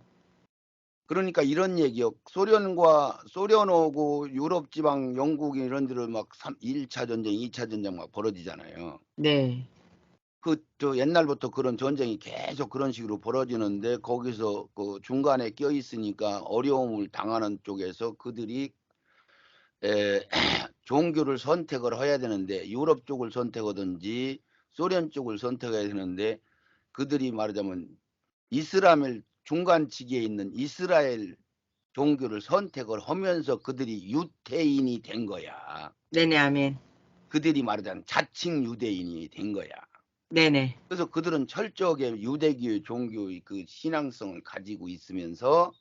Speaker 2: 그러니까 이런 얘기요. 소련하고 유럽 지방 영국 이런 데를 막 1차 전쟁, 2차 전쟁 막 벌어지잖아요.
Speaker 1: 네.
Speaker 2: 저 옛날부터 그런 전쟁이 계속 그런 식으로 벌어지는데 거기서 그 중간에 껴 있으니까 어려움을 당하는 쪽에서 그들이 종교를 선택을 해야 되는데 유럽 쪽을 선택하든지 소련 쪽을 선택해야 되는데 그들이 말하자면 이스라엘 중간지기에 있는 이스라엘 종교를 선택을 하면서 그들이 유태인이 된 거야.
Speaker 1: 네네. 아멘.
Speaker 2: 그들이 말하자면 자칭 유대인이 된 거야.
Speaker 1: 네네.
Speaker 2: 그래서 그들은 철저하게 유대교의 종교의 그 신앙성을 가지고 있으면서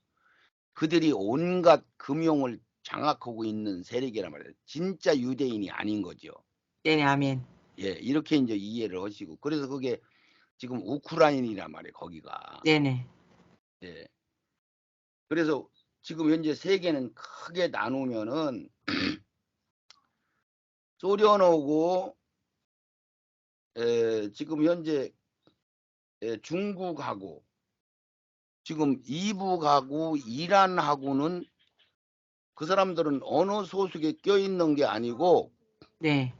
Speaker 2: 그들이 온갖 금용을 장악하고 있는 세력이란 말이에요. 진짜 유대인이 아닌 거죠.
Speaker 1: 네네. 아멘.
Speaker 2: 예, 이렇게 이제 이해를 하시고. 그래서 그게 지금 우크라이나란 말이에요, 거기가.
Speaker 1: 네네.
Speaker 2: 예. 그래서 지금 현재 세계는 크게 나누면은 소련하고 지금 현재 중국하고 지금 이북하고 이란하고는 그 사람들은 어느 소속에 껴있는 게 아니고
Speaker 1: 네.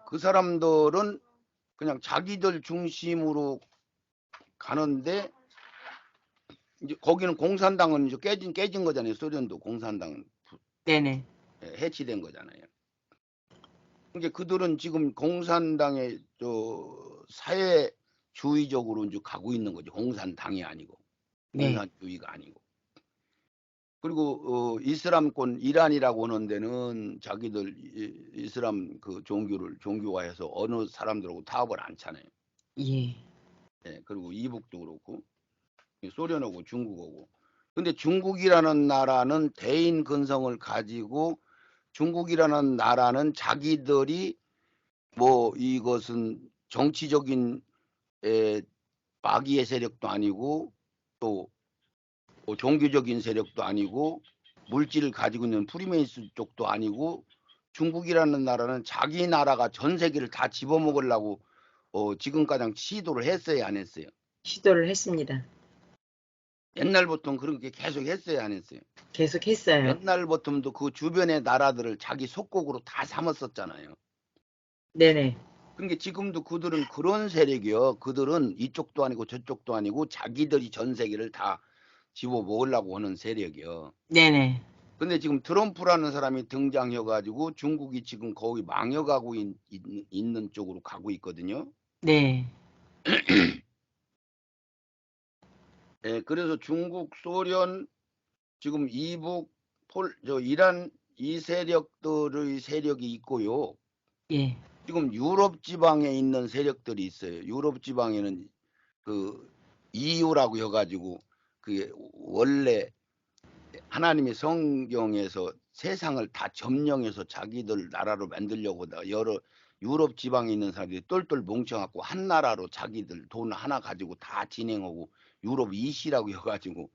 Speaker 2: 그 사람들은 그냥 자기들 중심으로 가는데 이제 거기는 공산당은 이제 깨진 거잖아요. 소련도 공산당은
Speaker 1: 네네.
Speaker 2: 해치된 거잖아요. 이게 그들은 지금 공산당의 사회주의적으로 이제 가고 있는 거죠. 공산당이 아니고
Speaker 1: 네.
Speaker 2: 공산주의가 아니고. 그리고 이슬람권 이란이라고 하는 데는 자기들 이슬람 그 종교화해서 어느 사람들하고 타협을 안 차네요.
Speaker 1: 예.
Speaker 2: 예, 그리고 이북도 그렇고 소련하고 중국하고. 근데 중국이라는 나라는 대인 근성을 가지고 중국이라는 나라는 자기들이 뭐 이것은 정치적인 마귀의 세력도 아니고 또 뭐 종교적인 세력도 아니고 물질을 가지고 있는 프리메이슨 쪽도 아니고 중국이라는 나라는 자기 나라가 전 세계를 다 집어먹으려고 지금까지 시도를 했어요, 안 했어요?
Speaker 1: 시도를 했습니다.
Speaker 2: 옛날부터 그렇게 계속 했어요, 안 했어요?
Speaker 1: 계속 했어요.
Speaker 2: 옛날부터도 그 주변의 나라들을 자기 속국으로 다 삼았었잖아요.
Speaker 1: 네네.
Speaker 2: 그러니까 지금도 그들은 그런 세력이요. 그들은 이쪽도 아니고 저쪽도 아니고 자기들이 전 세계를 다 집어 먹으려고 하는 세력이요.
Speaker 1: 네네.
Speaker 2: 근데 지금 트럼프라는 사람이 등장해가지고 중국이 지금 거의 망해가고 있는 쪽으로 가고 있거든요.
Speaker 1: 네.
Speaker 2: 예, 그래서 중국, 소련, 지금 이북, 이란 이 세력들의 세력이 있고요.
Speaker 1: 예.
Speaker 2: 지금 유럽 지방에 있는 세력들이 있어요. 유럽 지방에는 그 EU라고 해가지고 그게 원래 하나님의 성경에서 세상을 다 점령해서 자기들 나라로 만들려고 여러 유럽 지방에 있는 사람들이 똘똘 뭉쳐갖고 한 나라로 자기들 돈 하나 가지고 다 진행하고 유럽 이시라고 해가지고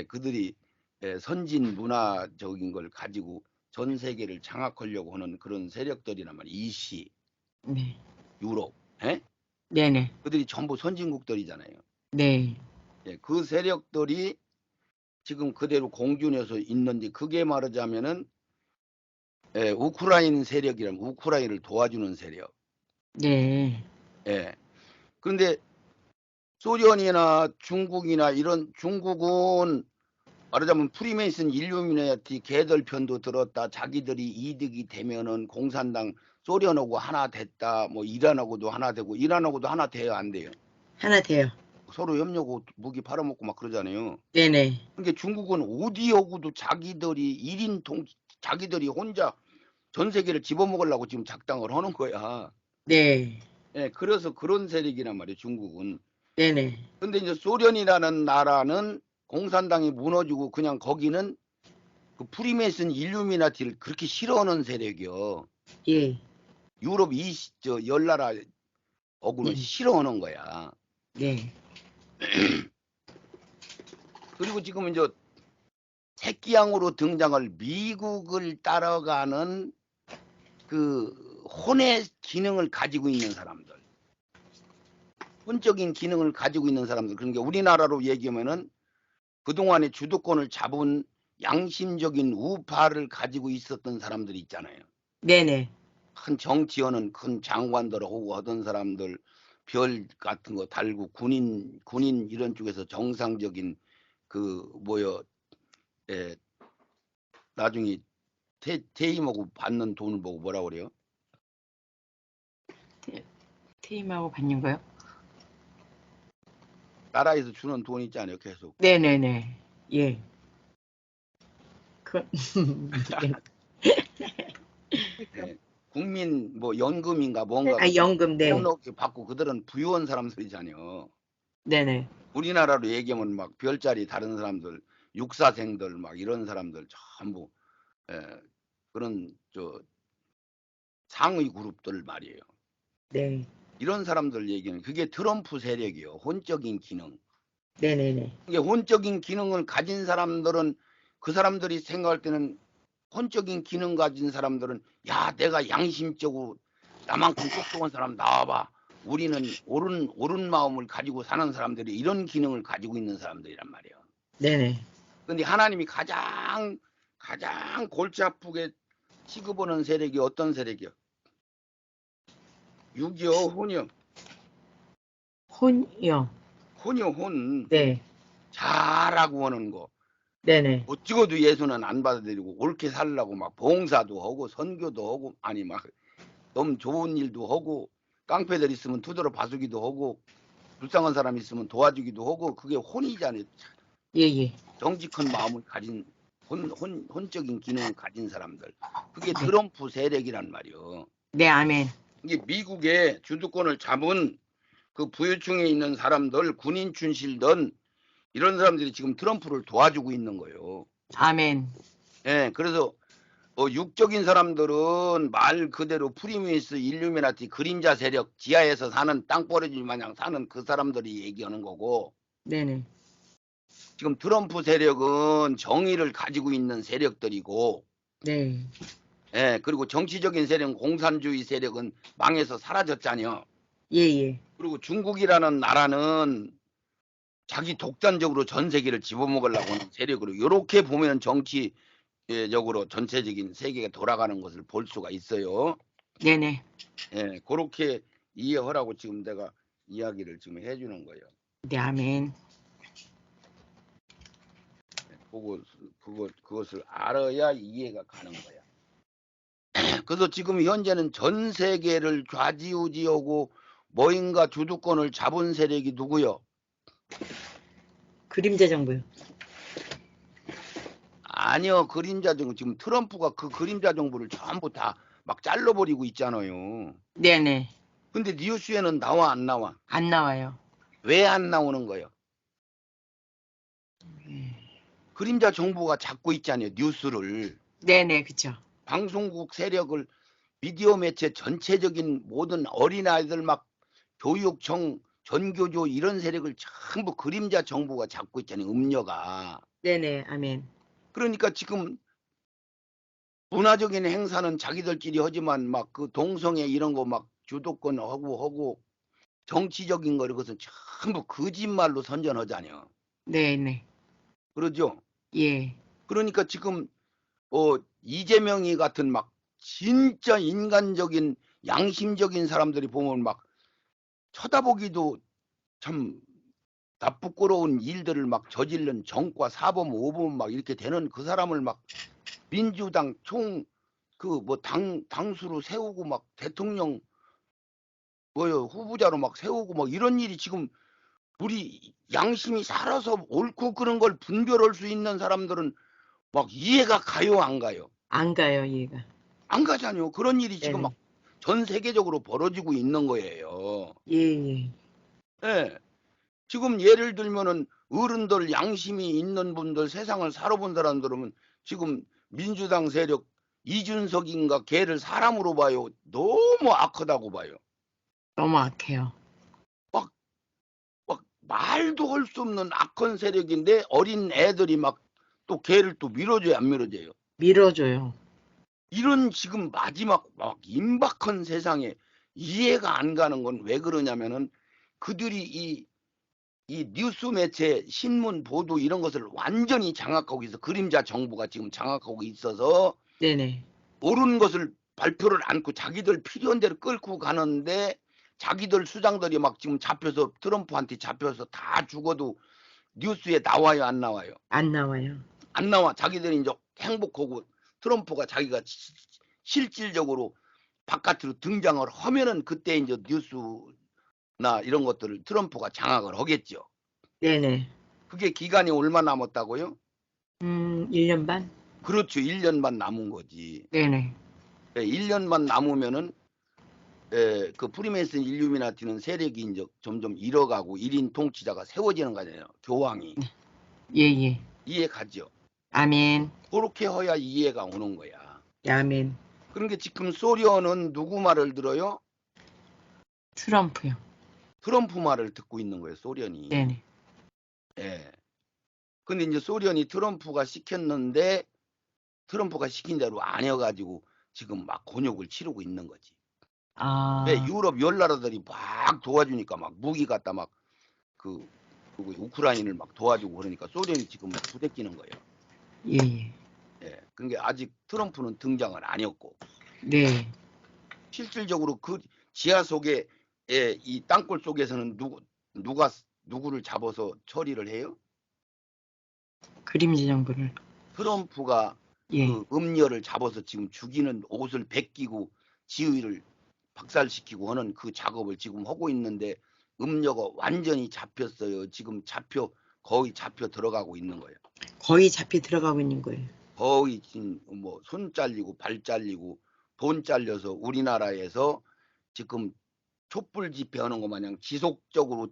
Speaker 2: 그들이 선진 문화적인 걸 가지고 전 세계를 장악하려고 하는 그런 세력들이란 말이에요. 이시,
Speaker 1: 네.
Speaker 2: 유럽, 예?
Speaker 1: 네네.
Speaker 2: 그들이 전부 선진국들이잖아요.
Speaker 1: 네.
Speaker 2: 그 세력들이 지금 그대로 공존해서 있는데 그게 말하자면은 우크라이나 세력이란 우크라이나를 도와주는 세력.
Speaker 1: 네.
Speaker 2: 예. 그런데 소련이나 중국이나 이런 중국은 말하자면 프리메이슨 일루미나티 걔들 편도 들었다. 자기들이 이득이 되면은 공산당 소련하고 하나 됐다. 뭐 이란하고도 하나 되고 이란하고도 하나 돼야 안 돼요.
Speaker 1: 하나 돼요.
Speaker 2: 서로 협력하고 무기 팔아먹고 막 그러잖아요.
Speaker 1: 네네.
Speaker 2: 그러니까 중국은 어디하고도 자기들이 혼자 전 세계를 집어먹으려고 지금 작당을 하는 거야.
Speaker 1: 네.
Speaker 2: 예, 그래서 그런 세력이란 말이에요, 중국은.
Speaker 1: 네네.
Speaker 2: 근데 이제 소련이라는 나라는 공산당이 무너지고 그냥 거기는 그 프리메이슨 일루미나티를 그렇게 싫어하는 세력이요.
Speaker 1: 예.
Speaker 2: 유럽 열 나라 어구는
Speaker 1: 네.
Speaker 2: 싫어하는 거야.
Speaker 1: 네.
Speaker 2: 그리고 지금 이제 새끼양으로 등장할 미국을 따라가는 그 혼의 기능을 가지고 있는 사람들. 혼적인 기능을 가지고 있는 사람들. 그러니까 우리나라로 얘기하면은 그동안에 주도권을 잡은 양심적인 우파를 가지고 있었던 사람들이 있잖아요.
Speaker 1: 네네.
Speaker 2: 큰 정치하는 큰 장관들하고 하던 사람들 별 같은 거 달고 군인 이런 쪽에서 정상적인 그 나중에 퇴임하고 받는 돈을 보고 뭐라 그래요?
Speaker 1: 퇴임하고 받는 거요?
Speaker 2: 나라에서 주는 돈 있지 않아요, 계속.
Speaker 1: 네네네. 예. 그,
Speaker 2: 예. 국민 뭐 연금인가 뭔가
Speaker 1: 아, 연금, 네.
Speaker 2: 돈 없게 받고 그들은 부유한 사람들이잖아요.
Speaker 1: 네네.
Speaker 2: 우리나라로 얘기하면 막 별자리 다른 사람들, 육사생들 막 이런 사람들 전부 그런 상위 그룹들 말이에요.
Speaker 1: 네.
Speaker 2: 이런 사람들 얘기는 그게 트럼프 세력이요. 혼적인 기능.
Speaker 1: 네네네.
Speaker 2: 이게 혼적인 기능을 가진 사람들은 그 사람들이 생각할 때는 혼적인 기능 가진 사람들은 야 내가 양심적으로 나만큼 똑똑한 사람 나와봐. 우리는 옳은 마음을 가지고 사는 사람들이 이런 기능을 가지고 있는 사람들이란 말이에요.
Speaker 1: 네네.
Speaker 2: 근데 하나님이 가장 골치 아프게 시급하는 세력이 어떤 세력이요? 6.25 혼이요.
Speaker 1: 혼이요.
Speaker 2: 혼이요, 혼.
Speaker 1: 네.
Speaker 2: 잘하고 하는 거.
Speaker 1: 네네.
Speaker 2: 못 찍어도 예수는 안 받아들이고 옳게 살라고 막 봉사도 하고 선교도 하고 아니 막 너무 좋은 일도 하고 깡패들 있으면 두드러 봐주기도 하고 불쌍한 사람 있으면 도와주기도 하고 그게 혼이잖아요.
Speaker 1: 예예.
Speaker 2: 정직한 마음을 가진 혼적인 기능을 가진 사람들. 그게
Speaker 1: 네.
Speaker 2: 트럼프 세력이란 말이요.
Speaker 1: 네, 아멘.
Speaker 2: 이게 미국의 주도권을 잡은 그 부유층에 있는 사람들, 군인 춘실들 이런 사람들이 지금 트럼프를 도와주고 있는 거예요.
Speaker 1: 아멘.
Speaker 2: 예, 그래서 육적인 사람들은 말 그대로 프리미스 일루미나티 그림자 세력 지하에서 사는 땅벌어지 마냥 사는 그 사람들이 얘기하는 거고
Speaker 1: 네네.
Speaker 2: 지금 트럼프 세력은 정의를 가지고 있는 세력들이고
Speaker 1: 네.
Speaker 2: 예, 그리고 정치적인 세력은 공산주의 세력은 망해서 사라졌잖아요.
Speaker 1: 예예.
Speaker 2: 그리고 중국이라는 나라는 자기 독단적으로 전 세계를 집어먹으려고 하는 세력으로 이렇게 보면 정치적으로 전체적인 세계가 돌아가는 것을 볼 수가 있어요.
Speaker 1: 네네.
Speaker 2: 예, 그렇게 이해하라고 지금 내가 이야기를 지금 해주는 거예요.
Speaker 1: 네, 아멘.
Speaker 2: 그것을 알아야 이해가 가는 거야. 그래서 지금 현재는 전 세계를 좌지우지하고 뭐인가 주도권을 잡은 세력이 누구요?
Speaker 1: 그림자 정부요.
Speaker 2: 아니요, 그림자 정부. 지금 트럼프가 그 그림자 정부를 전부 다 막 잘라버리고 있잖아요.
Speaker 1: 네네.
Speaker 2: 근데 뉴스에는 나와 안 나와?
Speaker 1: 안 나와요.
Speaker 2: 왜 안 나오는 거예요? 그림자 정부가 잡고 있잖아요, 뉴스를.
Speaker 1: 네네, 그쵸.
Speaker 2: 방송국 세력을 미디어 매체 전체적인 모든 어린아이들 막 교육청, 전교조 이런 세력을 전부 그림자 정부가 잡고 있잖아요, 음녀가.
Speaker 1: 네네, 아멘.
Speaker 2: 그러니까 지금 문화적인 행사는 자기들끼리 하지만 막 그 동성애 이런 거 막 주도권 하고 정치적인 거를 그것은 전부 거짓말로 선전하잖아요.
Speaker 1: 네네.
Speaker 2: 그러죠?
Speaker 1: 예.
Speaker 2: 그러니까 지금 이재명이 같은 막 진짜 인간적인 양심적인 사람들이 보면 막 쳐다보기도 참 나쁘고러운 일들을 막 저지른 정과 사범 오범 막 이렇게 되는 그 사람을 막 민주당 총 그 뭐 당수로 세우고 막 대통령 뭐요 후보자로 막 세우고 막 이런 일이 지금 우리 양심이 살아서 옳고 그런 걸 분별할 수 있는 사람들은 막 이해가 가요 안 가요?
Speaker 1: 안 가요, 이해가.
Speaker 2: 안 가잖아요. 그런 일이 지금 막
Speaker 1: 네네.
Speaker 2: 전 세계적으로 벌어지고 있는 거예요.
Speaker 1: 예예.
Speaker 2: 예. 지금 예를 들면은 어른들 양심이 있는 분들 세상을 살아본 사람들은 지금 민주당 세력 이준석인가 걔를 사람으로 봐요. 너무 악하다고 봐요.
Speaker 1: 너무 악해요.
Speaker 2: 막 말도 할 수 없는 악한 세력인데 어린 애들이 막 또 걔를 또 밀어줘요 안 밀어줘요?
Speaker 1: 밀어줘요.
Speaker 2: 이런 지금 마지막 막 임박한 세상에 이해가 안 가는 건 왜 그러냐면은 그들이 이 뉴스 매체 신문 보도 이런 것을 완전히 장악하고 있어. 그림자 정부가 지금 장악하고 있어서
Speaker 1: 네네.
Speaker 2: 옳은 것을 발표를 않고 자기들 필요한 대로 끌고 가는데 자기들 수장들이 막 지금 잡혀서 트럼프한테 잡혀서 다 죽어도 뉴스에 나와요 안 나와요?
Speaker 1: 안 나와요.
Speaker 2: 안 나와. 자기들이 이제 행복하고 트럼프가 자기가 실질적으로 바깥으로 등장을 하면은 그때 이제 뉴스나 이런 것들을 트럼프가 장악을 하겠죠.
Speaker 1: 네네.
Speaker 2: 그게 기간이 얼마 남았다고요?
Speaker 1: 1년 반?
Speaker 2: 그렇죠. 1년만 남은 거지.
Speaker 1: 네네.
Speaker 2: 1년만 남으면은 그 프리메이슨 일루미나티는 세력이 이제 점점 잃어가고 1인 통치자가 세워지는 거잖아요. 교황이.
Speaker 1: 예예.
Speaker 2: 이해 가죠?
Speaker 1: 아멘.
Speaker 2: 그렇게 해야 이해가 오는 거야.
Speaker 1: 아멘.
Speaker 2: 그러니까 지금 소련은 누구 말을 들어요?
Speaker 1: 트럼프요.
Speaker 2: 트럼프 말을 듣고 있는 거예요, 소련이.
Speaker 1: 네네.
Speaker 2: 예. 근데 이제 소련이 트럼프가 시켰는데 트럼프가 시킨 대로 안 해가지고 지금 막 곤욕을 치르고 있는 거지. 왜
Speaker 1: 아,
Speaker 2: 유럽 열 나라들이 막 도와주니까 막 무기 갖다 막 그 우크라이나를 막 도와주고 그러니까 소련이 지금 부대끼는 거예요.
Speaker 1: 예예.
Speaker 2: 예. 그러니까 아직 트럼프는 등장을 안 했고
Speaker 1: 네.
Speaker 2: 실질적으로 그 지하 속에 예, 이 땅굴 속에서는 누구를 잡아서 처리를 해요?
Speaker 1: 그림자 정부를.
Speaker 2: 트럼프가
Speaker 1: 예.
Speaker 2: 그 음녀를 잡아서 지금 죽이는 옷을 벗기고 지휘를 박살시키고 하는 그 작업을 지금 하고 있는데 음녀가 완전히 잡혔어요. 지금 거의 잡혀 들어가고 있는 거예요.
Speaker 1: 거의 잡혀 들어가고 있는 거예요.
Speaker 2: 거의 지금 뭐 손 잘리고 발 잘리고 돈 잘려서 우리나라에서 지금 촛불 집회하는 것 마냥 지속적으로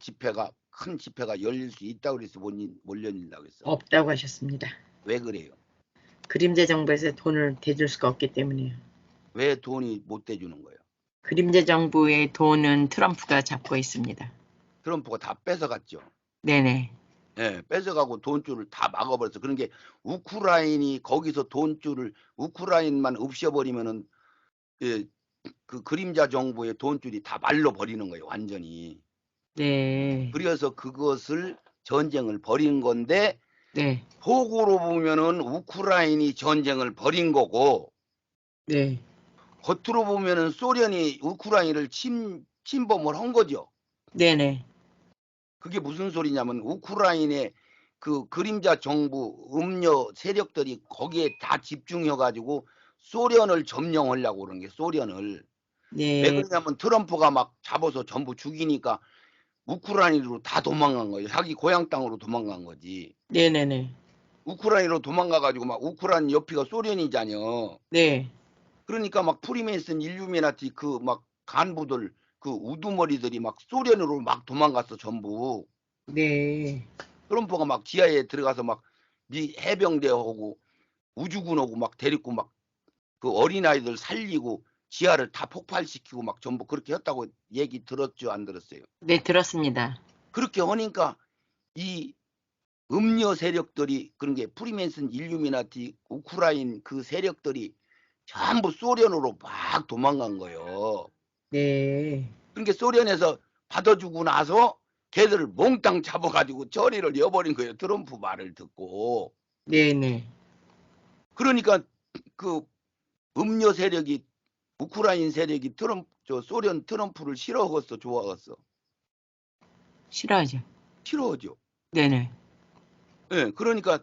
Speaker 2: 큰 집회가 열릴 수 있다고 그래서 못 열린다고 했어.
Speaker 1: 없다고 하셨습니다.
Speaker 2: 왜 그래요?
Speaker 1: 그림자 정부에서 돈을 대줄 수가 없기 때문이에요.
Speaker 2: 왜 돈이 못 대주는 거예요?
Speaker 1: 그림자 정부의 돈은 트럼프가 잡고 있습니다.
Speaker 2: 트럼프가 다 뺏어갔죠.
Speaker 1: 네네.
Speaker 2: 예, 뺏어가고 돈줄을 다 막아버렸어. 그런 게 우크라이ن이 거기서 우크라이n만 없애버리면은 예, 그 그림자 정부의 돈줄이 다 말려버리는 거예요. 완전히.
Speaker 1: 네.
Speaker 2: 그래서 그것을 전쟁을 벌인 건데
Speaker 1: 네.
Speaker 2: 속으로 보면은 우크라이n이 전쟁을 벌인 거고
Speaker 1: 네.
Speaker 2: 겉으로 보면은 소련이 우크라이나를 침범을 한 거죠.
Speaker 1: 네네.
Speaker 2: 그게 무슨 소리냐면 우크라이나의 그 그림자 정부 음녀 세력들이 거기에 다 집중해 가지고 소련을 점령하려고 그러는 게 소련을. 왜
Speaker 1: 네.
Speaker 2: 그러냐면 트럼프가 막 잡아서 전부 죽이니까 우크라이나로 다 도망간 거예요. 자기 고향 땅으로 도망간 거지.
Speaker 1: 네네네.
Speaker 2: 우크라이나로 도망가 가지고 막 우크라이나 옆이가 소련이잖여.
Speaker 1: 네.
Speaker 2: 그러니까 막 프리메이슨 일루미나티 그 막 간부들 그 우두머리들이 막 소련으로 막 도망갔어 전부.
Speaker 1: 네.
Speaker 2: 트럼프가 막 지하에 들어가서 막 미 해병대하고 우주군하고 막 데리고 막 그 어린아이들 살리고 지하를 다 폭발시키고 막 전부 그렇게 했다고 얘기 들었죠? 안 들었어요?
Speaker 1: 네, 들었습니다.
Speaker 2: 그렇게 하니까 이 음녀 세력들이 그런 게 프리메이슨 일루미나티 우크라인 그 세력들이 전부 소련으로 막 도망간 거예요.
Speaker 1: 네.
Speaker 2: 그러니까 소련에서 받아주고 나서 걔들을 몽땅 잡아가지고 처리를 해버린 거예요. 트럼프 말을 듣고.
Speaker 1: 네네.
Speaker 2: 그러니까 그 음녀 세력이 우크라인 세력이 소련 트럼프를 싫어하겠어, 좋아하겠어?
Speaker 1: 싫어하죠.
Speaker 2: 싫어하죠.
Speaker 1: 네네.
Speaker 2: 예, 그러니까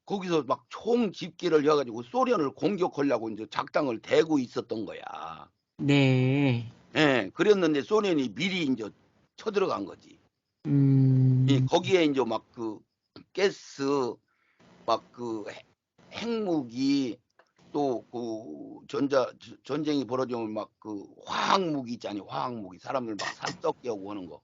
Speaker 2: 거기서 막 총 집기를 해가지고 소련을 공격하려고 이제 작당을 대고 있었던 거야.
Speaker 1: 네.
Speaker 2: 예, 그랬는데 소련이 미리 이제 쳐들어간 거지. 예,
Speaker 1: 음,
Speaker 2: 거기에 이제 막 그 가스, 막 그 핵무기, 또 그 전쟁이 벌어지면 막 그 화학무기 있잖아요. 화학무기. 사람들 막 살썩게 하고 하는 거.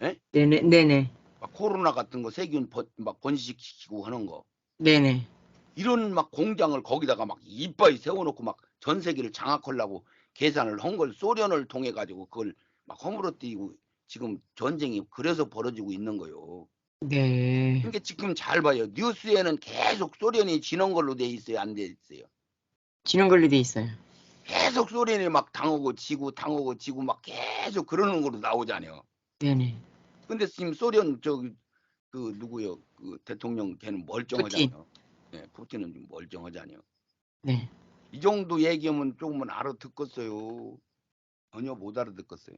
Speaker 2: 예?
Speaker 1: 네네, 네네.
Speaker 2: 막 코로나 같은 거 세균 막 번식시키고 하는 거.
Speaker 1: 네네.
Speaker 2: 이런 막 공장을 거기다가 막 이빠이 세워놓고 막 전 세계를 장악하려고 계산을 한 걸 소련을 통해 가지고 그걸 막 허물어뜨리고 지금 전쟁이 그래서 벌어지고 있는 거요.
Speaker 1: 네.
Speaker 2: 그러니까 지금 잘 봐요. 뉴스에는 계속 소련이 지는 걸로 돼 있어요, 안 돼 있어요?
Speaker 1: 지는 걸로 돼 있어요.
Speaker 2: 계속 소련이 막 당하고 지고 막 계속 그러는 걸로 나오잖아요.
Speaker 1: 네네.
Speaker 2: 근데 지금 소련 저기 그 누구요? 그 대통령 걔는
Speaker 1: 푸틴.
Speaker 2: 멀쩡하잖아요. 예, 푸틴은 좀 멀쩡하잖아요.
Speaker 1: 네.
Speaker 2: 이 정도 얘기하면 조금은 알아듣겠어요. 전혀 못 알아듣겠어요.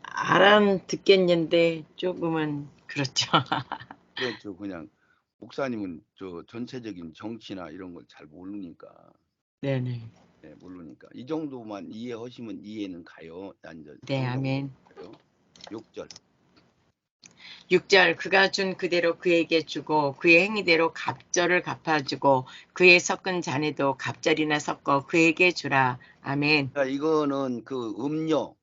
Speaker 1: 알아듣겠는데 조금은 그렇죠.
Speaker 2: 그렇죠. 그냥 목사님은 저 전체적인 정치나 이런 걸 잘 모르니까.
Speaker 1: 네네.
Speaker 2: 네, 모르니까. 이 정도만 이해하시면 이해는 가요. 난 이제
Speaker 1: 네,
Speaker 2: 성경
Speaker 1: 아멘.
Speaker 2: 보고요. 6절.
Speaker 1: 6절 그가 준 그대로 그에게 주고 그의 행위대로 갑절을 갚아주고 그의 섞은 잔에도 갑절이나 섞어 그에게 주라. 아멘.
Speaker 2: 자, 이거는 그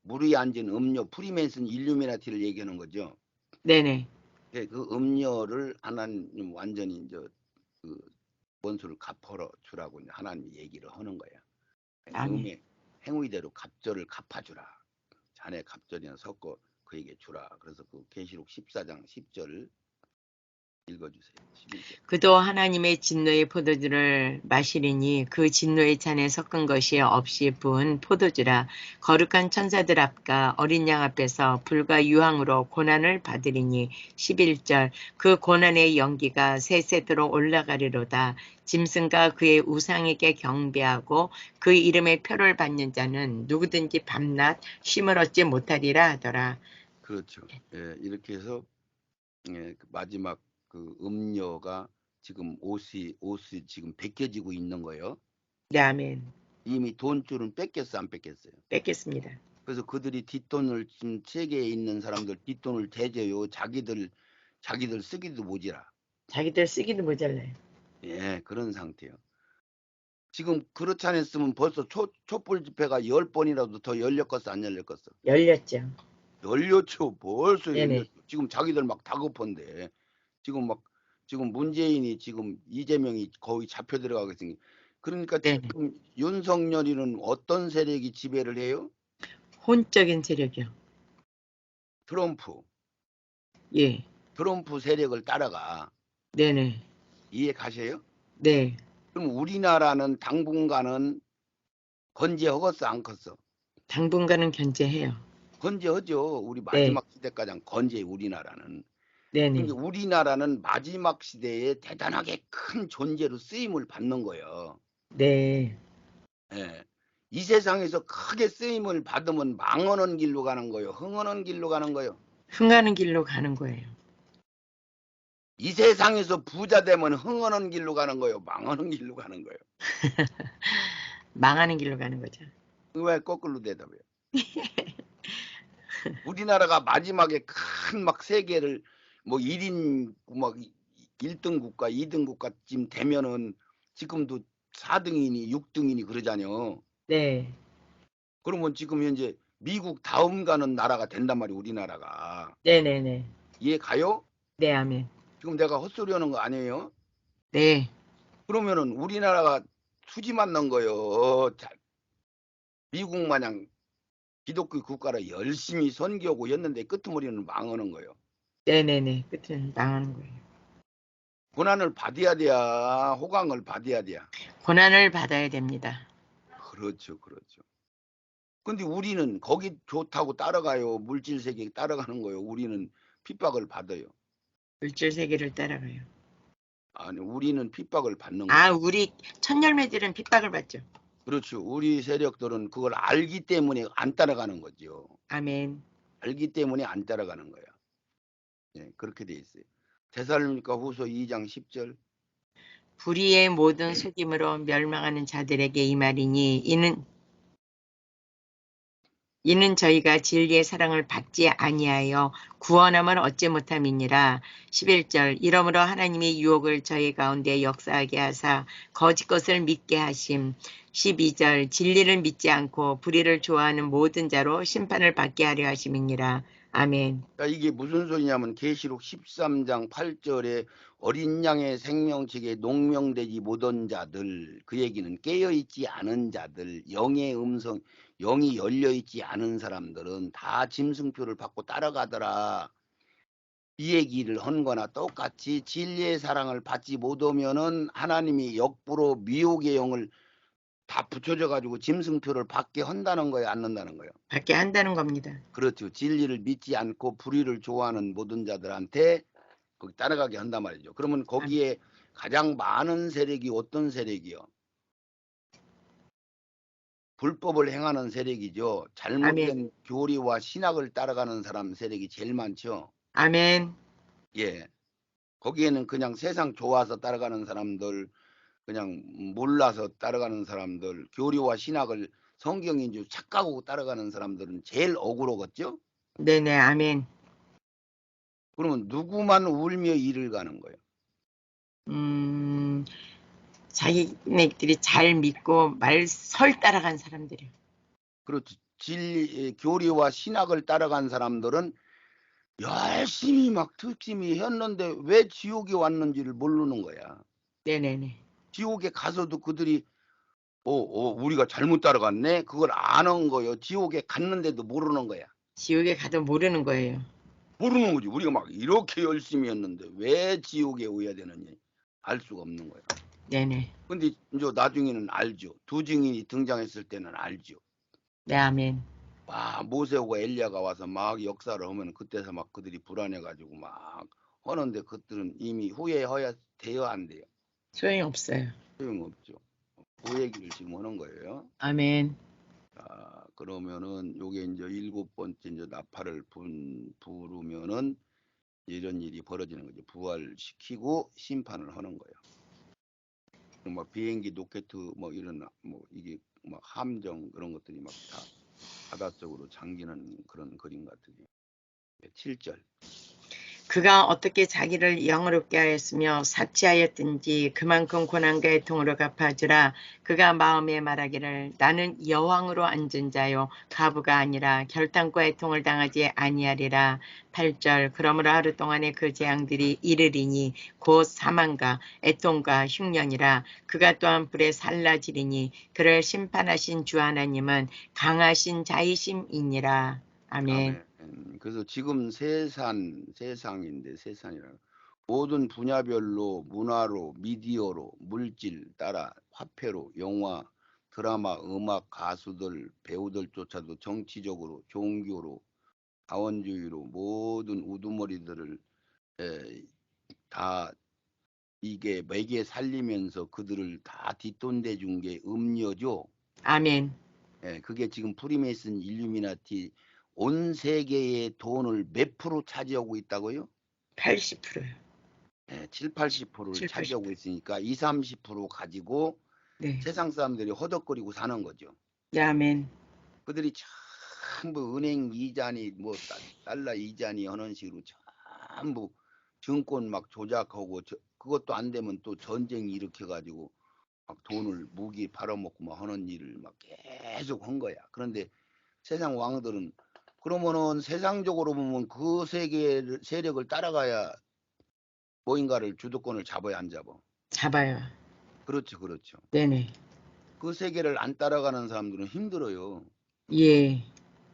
Speaker 2: 물이 앉은 프리메이슨 일루미나티를 얘기하는 거죠.
Speaker 1: 네네.
Speaker 2: 네, 그 음료를 하나님 완전히 이제 그 원수를 갚아러 주라고 이제 하나님 얘기를 하는 거야.
Speaker 1: 아멘.
Speaker 2: 행위대로 갑절을 갚아주라. 자네 갑절이나 섞어 그에게 주라. 그래서 그 계시록 14장 10절 읽어주세요. 11절.
Speaker 1: 그도 하나님의 진노의 포도주를 마시리니 그 진노의 잔에 섞은 것이 없이 부은 포도주라. 거룩한 천사들 앞과 어린 양 앞에서 불과 유황으로 고난을 받으리니 11절. 그 고난의 연기가 세세도로 올라가리로다. 짐승과 그의 우상에게 경배하고 그 이름의 표를 받는 자는 누구든지 밤낮 쉼을 얻지 못하리라 하더라.
Speaker 2: 그렇죠. 예, 이렇게 해서 예, 그 마지막 그 음료가 지금 옷이 지금 벗겨지고 있는 거예요.
Speaker 1: 네, 아멘.
Speaker 2: 이미 돈줄은 뺏겼어, 안 뺏겼어요?
Speaker 1: 뺏겠습니다.
Speaker 2: 그래서 그들이 뒷돈을 지금 세계에 있는 사람들 뒷돈을 대줘요. 자기들 쓰기도 모자라.
Speaker 1: 자기들 쓰기도 모자라요.
Speaker 2: 예, 그런 상태요. 지금 그렇지 않았으면 벌써 촛불 집회가 10번이라도 더 열렸겠어, 안 열렸겠어?
Speaker 1: 열렸죠.
Speaker 2: 열렸죠. 벌써
Speaker 1: 네네.
Speaker 2: 열렸죠. 지금 자기들 막 다급한데 지금 문재인이 지금 이재명이 거의 잡혀 들어가겠으니 그러니까
Speaker 1: 네네.
Speaker 2: 지금 윤석열이는 어떤 세력이 지배를 해요?
Speaker 1: 혼적인 세력이요.
Speaker 2: 트럼프
Speaker 1: 예.
Speaker 2: 세력을 따라가.
Speaker 1: 네네.
Speaker 2: 이해 가세요?
Speaker 1: 네.
Speaker 2: 그럼 우리나라는 당분간은 건재하겠어, 안 컸어?
Speaker 1: 당분간은 견제해요.
Speaker 2: 건재하죠. 우리
Speaker 1: 네.
Speaker 2: 마지막 시대까지 건재해, 우리나라는.
Speaker 1: 네네.
Speaker 2: 그러니까 우리나라는 마지막 시대에 대단하게 큰 존재로 쓰임을 받는 거예요.
Speaker 1: 네.
Speaker 2: 예. 이 세상에서 크게 쓰임을 받으면 망하는 길로 가는 거예요. 흥하는 길로 가는 거예요.
Speaker 1: 흥하는 길로 가는 거예요.
Speaker 2: 이 세상에서 부자 되면 흥하는 길로 가는 거예요. 망하는 길로 가는 거예요.
Speaker 1: 망하는 길로 가는 거죠.
Speaker 2: 왜 거꾸로 대답해요? 우리나라가 마지막에 큰 막 세계를 뭐 1인 막 1등 국가, 2등 국가쯤 되면은 지금도 4등이니 6등이니 그러잖아요.
Speaker 1: 네.
Speaker 2: 그러면 지금 현재 미국 다음 가는 나라가 된단 말이에요, 우리나라가.
Speaker 1: 네네네.
Speaker 2: 이해 가요?
Speaker 1: 네, 아멘.
Speaker 2: 지금 내가 헛소리 하는 거 아니에요?
Speaker 1: 네.
Speaker 2: 그러면은 우리나라가 수지 맞는 거예요. 미국 마냥 기독교 국가를 열심히 선교하고 했는데 끄트머리는 망하는 거예요.
Speaker 1: 네네네. 끝은 망하는 거예요.
Speaker 2: 고난을 받아야 돼야, 호강을 받아야 돼야.
Speaker 1: 고난을 받아야 됩니다.
Speaker 2: 그렇죠, 그렇죠. 근데 우리는 거기 좋다고 따라가요. 물질 세계에 따라가는 거예요. 우리는 핍박을 받아요.
Speaker 1: 물질 세계를 따라가요.
Speaker 2: 아니, 우리는 핍박을 받는
Speaker 1: 아,
Speaker 2: 거예요.
Speaker 1: 우리 천열매들은 핍박을 받죠.
Speaker 2: 그렇죠. 우리 세력들은 그걸 알기 때문에 안 따라가는 거죠.
Speaker 1: 아멘.
Speaker 2: 알기 때문에 안 따라가는 거야. 네, 그렇게 돼 있어요. 데살로니가 후서 2장 10절.
Speaker 1: 불의의 모든 속임으로 멸망하는 자들에게 이 말이니 이는 저희가 진리의 사랑을 받지 아니하여 구원함을 얻지 못함이니라. 11절. 이러므로 하나님이 유혹을 저희 가운데 역사하게 하사 거짓 것을 믿게 하심. 12절. 진리를 믿지 않고 불의를 좋아하는 모든 자로 심판을 받게 하려 하심이니라. 아멘.
Speaker 2: 자, 이게 무슨 소리냐면 계시록 13장 8절에 어린 양의 생명책에 농명되지 못한 자들, 그 얘기는 깨어있지 않은 자들, 영이 열려있지 않은 사람들은 다 짐승표를 받고 따라가더라. 이 얘기를 한 거나 똑같이 진리의 사랑을 받지 못하면은 하나님이 역부로 미혹의 영을 다 붙여줘 가지고 짐승표를 받게 한다는 거예요, 안 한다는 거예요?
Speaker 1: 받게 한다는 겁니다.
Speaker 2: 그렇죠. 진리를 믿지 않고 불의를 좋아하는 모든 자들한테 거기 따라가게 한단 말이죠. 그러면 거기에 가장 많은 세력이 어떤 세력이요? 불법을 행하는 세력이죠.
Speaker 1: 아멘.
Speaker 2: 잘못된 교리와 신학을 따라가는 사람 세력이 제일 많죠.
Speaker 1: 아멘.
Speaker 2: 예. 거기에는 그냥 세상 좋아서 따라가는 사람들, 그냥 몰라서 따라가는 사람들, 교리와 신학을 성경인 줄 착각하고 따라가는 사람들은 제일 억울하겠죠?
Speaker 1: 네네. 아멘.
Speaker 2: 그러면 누구만 울며 이를 가는 거예요?
Speaker 1: 자기네들이 잘 믿고 설 따라간 사람들이요.
Speaker 2: 그렇죠. 교리와 신학을 따라간 사람들은 열심히 막 열심히 했는데 왜 지옥에 왔는지를 모르는 거야.
Speaker 1: 네네네.
Speaker 2: 지옥에 가서도 그들이 우리가 잘못 따라갔네? 그걸 아는 거예요. 지옥에 갔는데도 모르는 거야.
Speaker 1: 지옥에 가도 모르는 거예요.
Speaker 2: 모르는 거지. 우리가 막 이렇게 열심히 했는데 왜 지옥에 오야 되느니 알 수가 없는 거야.
Speaker 1: 네네.
Speaker 2: 근데 이제 나중에는 알죠. 두 증인이 등장했을 때는 알죠.
Speaker 1: 네, 아멘.
Speaker 2: 와, 모세하고 엘리야가 와서 막 역사를 하면 그때서 막 그들이 불안해가지고 막 하는데 그들은 이미 후회해야 돼요, 안 돼요?
Speaker 1: 소용없어요.
Speaker 2: 소용없죠. 그 얘기를 지금 하는 거예요.
Speaker 1: 아멘.
Speaker 2: 자, 그러면은 요게 이제 7번째 이제 나팔을 부르면은 이런 일이 벌어지는 거죠. 부활시키고 심판을 하는 거예요. 막 비행기 로켓 뭐 이런 뭐 이게 막 함정 그런 것들이 막 다 바닷속으로 잠기는 그런 그림 같으니 7절.
Speaker 1: 그가 어떻게 자기를 영화롭게 하였으며 사치하였든지 그만큼 고난과 애통으로 갚아주라. 그가 마음에 말하기를 나는 여왕으로 앉은 자요 가부가 아니라 결단과 애통을 당하지 아니하리라. 8절 그러므로 하루 동안에 그 재앙들이 이르리니 곧 사망과 애통과 흉년이라. 그가 또한 불에 살라지리니 그를 심판하신 주 하나님은 강하신 자이심이니라. 아멘.
Speaker 2: 아멘. 그래서 지금 세상인데 세상이라 모든 분야별로 문화로 미디어로 물질 따라 화폐로 영화 드라마 음악 가수들 배우들조차도 정치적으로 종교로 자원주의로 모든 우두머리들을 다 이게 매개 살리면서 그들을 다 뒷돈대 준 게 음료죠.
Speaker 1: 아멘.
Speaker 2: 그게 지금 프리메이슨 일루미나티 온 세계의 돈을 몇 프로 차지하고 있다고요?
Speaker 1: 80%요.
Speaker 2: 7, 80%를
Speaker 1: 7, 80%.
Speaker 2: 차지하고 있으니까 2, 30% 가지고
Speaker 1: 네.
Speaker 2: 세상 사람들이 허덕거리고 사는 거죠.
Speaker 1: 네, 아멘.
Speaker 2: 그들이 전부 은행 이자니 뭐 달러 이자니 하는 식으로 전부 증권 막 조작하고 그것도 안 되면 또 전쟁 일으켜가지고 막 돈을 무기 팔아먹고 막 하는 일을 막 계속 한 거야. 그런데 세상 왕들은 그러면은 세상적으로 보면 그 세력을 따라가야 뭐인가를 주도권을 잡아야 안 잡아.
Speaker 1: 잡아요.
Speaker 2: 그렇죠, 그렇죠.
Speaker 1: 네네.
Speaker 2: 그 세계를 안 따라가는 사람들은 힘들어요.
Speaker 1: 예.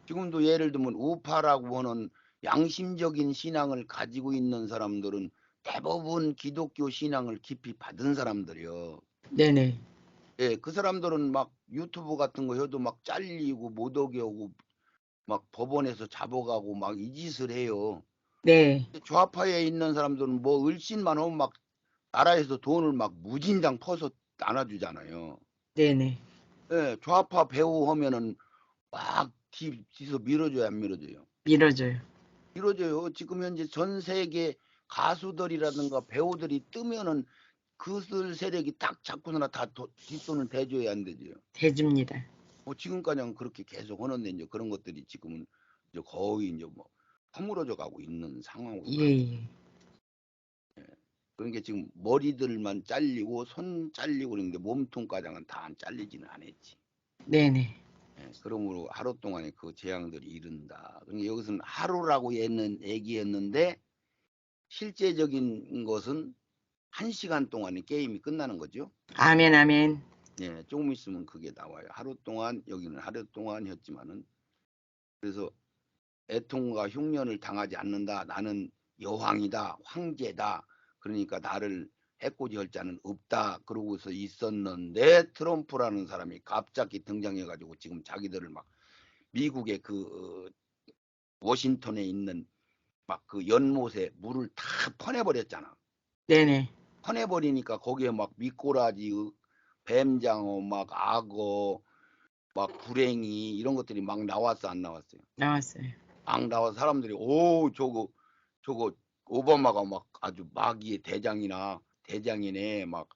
Speaker 2: 지금도 예를 들면 우파라고 하는 양심적인 신앙을 가지고 있는 사람들은 대부분 기독교 신앙을 깊이 받은 사람들이요.
Speaker 1: 네네.
Speaker 2: 예, 그 사람들은 막 유튜브 같은 거 해도 막 잘리고 못 오게 오고 막 법원에서 잡아가고 막 이 짓을 해요.
Speaker 1: 네.
Speaker 2: 좌파에 있는 사람들은 뭐 을신만 하면 막 나라에서 돈을 막 무진장 퍼서 나눠주잖아요.
Speaker 1: 네네.
Speaker 2: 예, 좌파 배우 하면은 막 뒤에서 밀어줘야 안 밀어줘요.
Speaker 1: 밀어줘요.
Speaker 2: 밀어줘요. 지금 현재 전 세계 가수들이라든가 배우들이 뜨면은 그들 세력이 딱 잡고서나 다 뒷돈을 대줘야 안 되죠.
Speaker 1: 대줍니다.
Speaker 2: 뭐 지금까지는 그렇게 계속 하는데 이제 그런 것들이 지금은 이제 거의 이제 뭐 허물어져 가고 있는 상황으로
Speaker 1: 예,
Speaker 2: 가고.
Speaker 1: 예.
Speaker 2: 그러니까 지금 머리들만 잘리고 손 잘리고 그러는데 몸통가장은 다 안 잘리지는 않았지.
Speaker 1: 네네.
Speaker 2: 그러므로 하루 동안에 그 재앙들이 이른다. 그러니까 여기서는 하루라고 얘기했는데 실제적인 것은 1시간 동안에 게임이 끝나는 거죠.
Speaker 1: 아멘, 아멘.
Speaker 2: 조금 있으면 그게 나와요. 하루 동안 여기는 하루 동안 했지만은 그래서 애통과 흉년을 당하지 않는다. 나는 여왕이다. 황제다. 그러니까 나를 해코지 할 자는 없다. 그러고서 있었는데 트럼프라는 사람이 갑자기 등장해가지고 지금 자기들을 막 미국의 그 워싱턴에 있는 막 그 연못에 물을 다 퍼내버렸잖아.
Speaker 1: 네네.
Speaker 2: 퍼내버리니까 거기에 막 미꾸라지, 뱀장어, 막 악어, 막 구랭이 이런 것들이 막 나왔어 안 나왔어요?
Speaker 1: 나왔어요.
Speaker 2: 막 나와서 사람들이 오 저거 오바마가 막 아주 마귀의 대장이네 막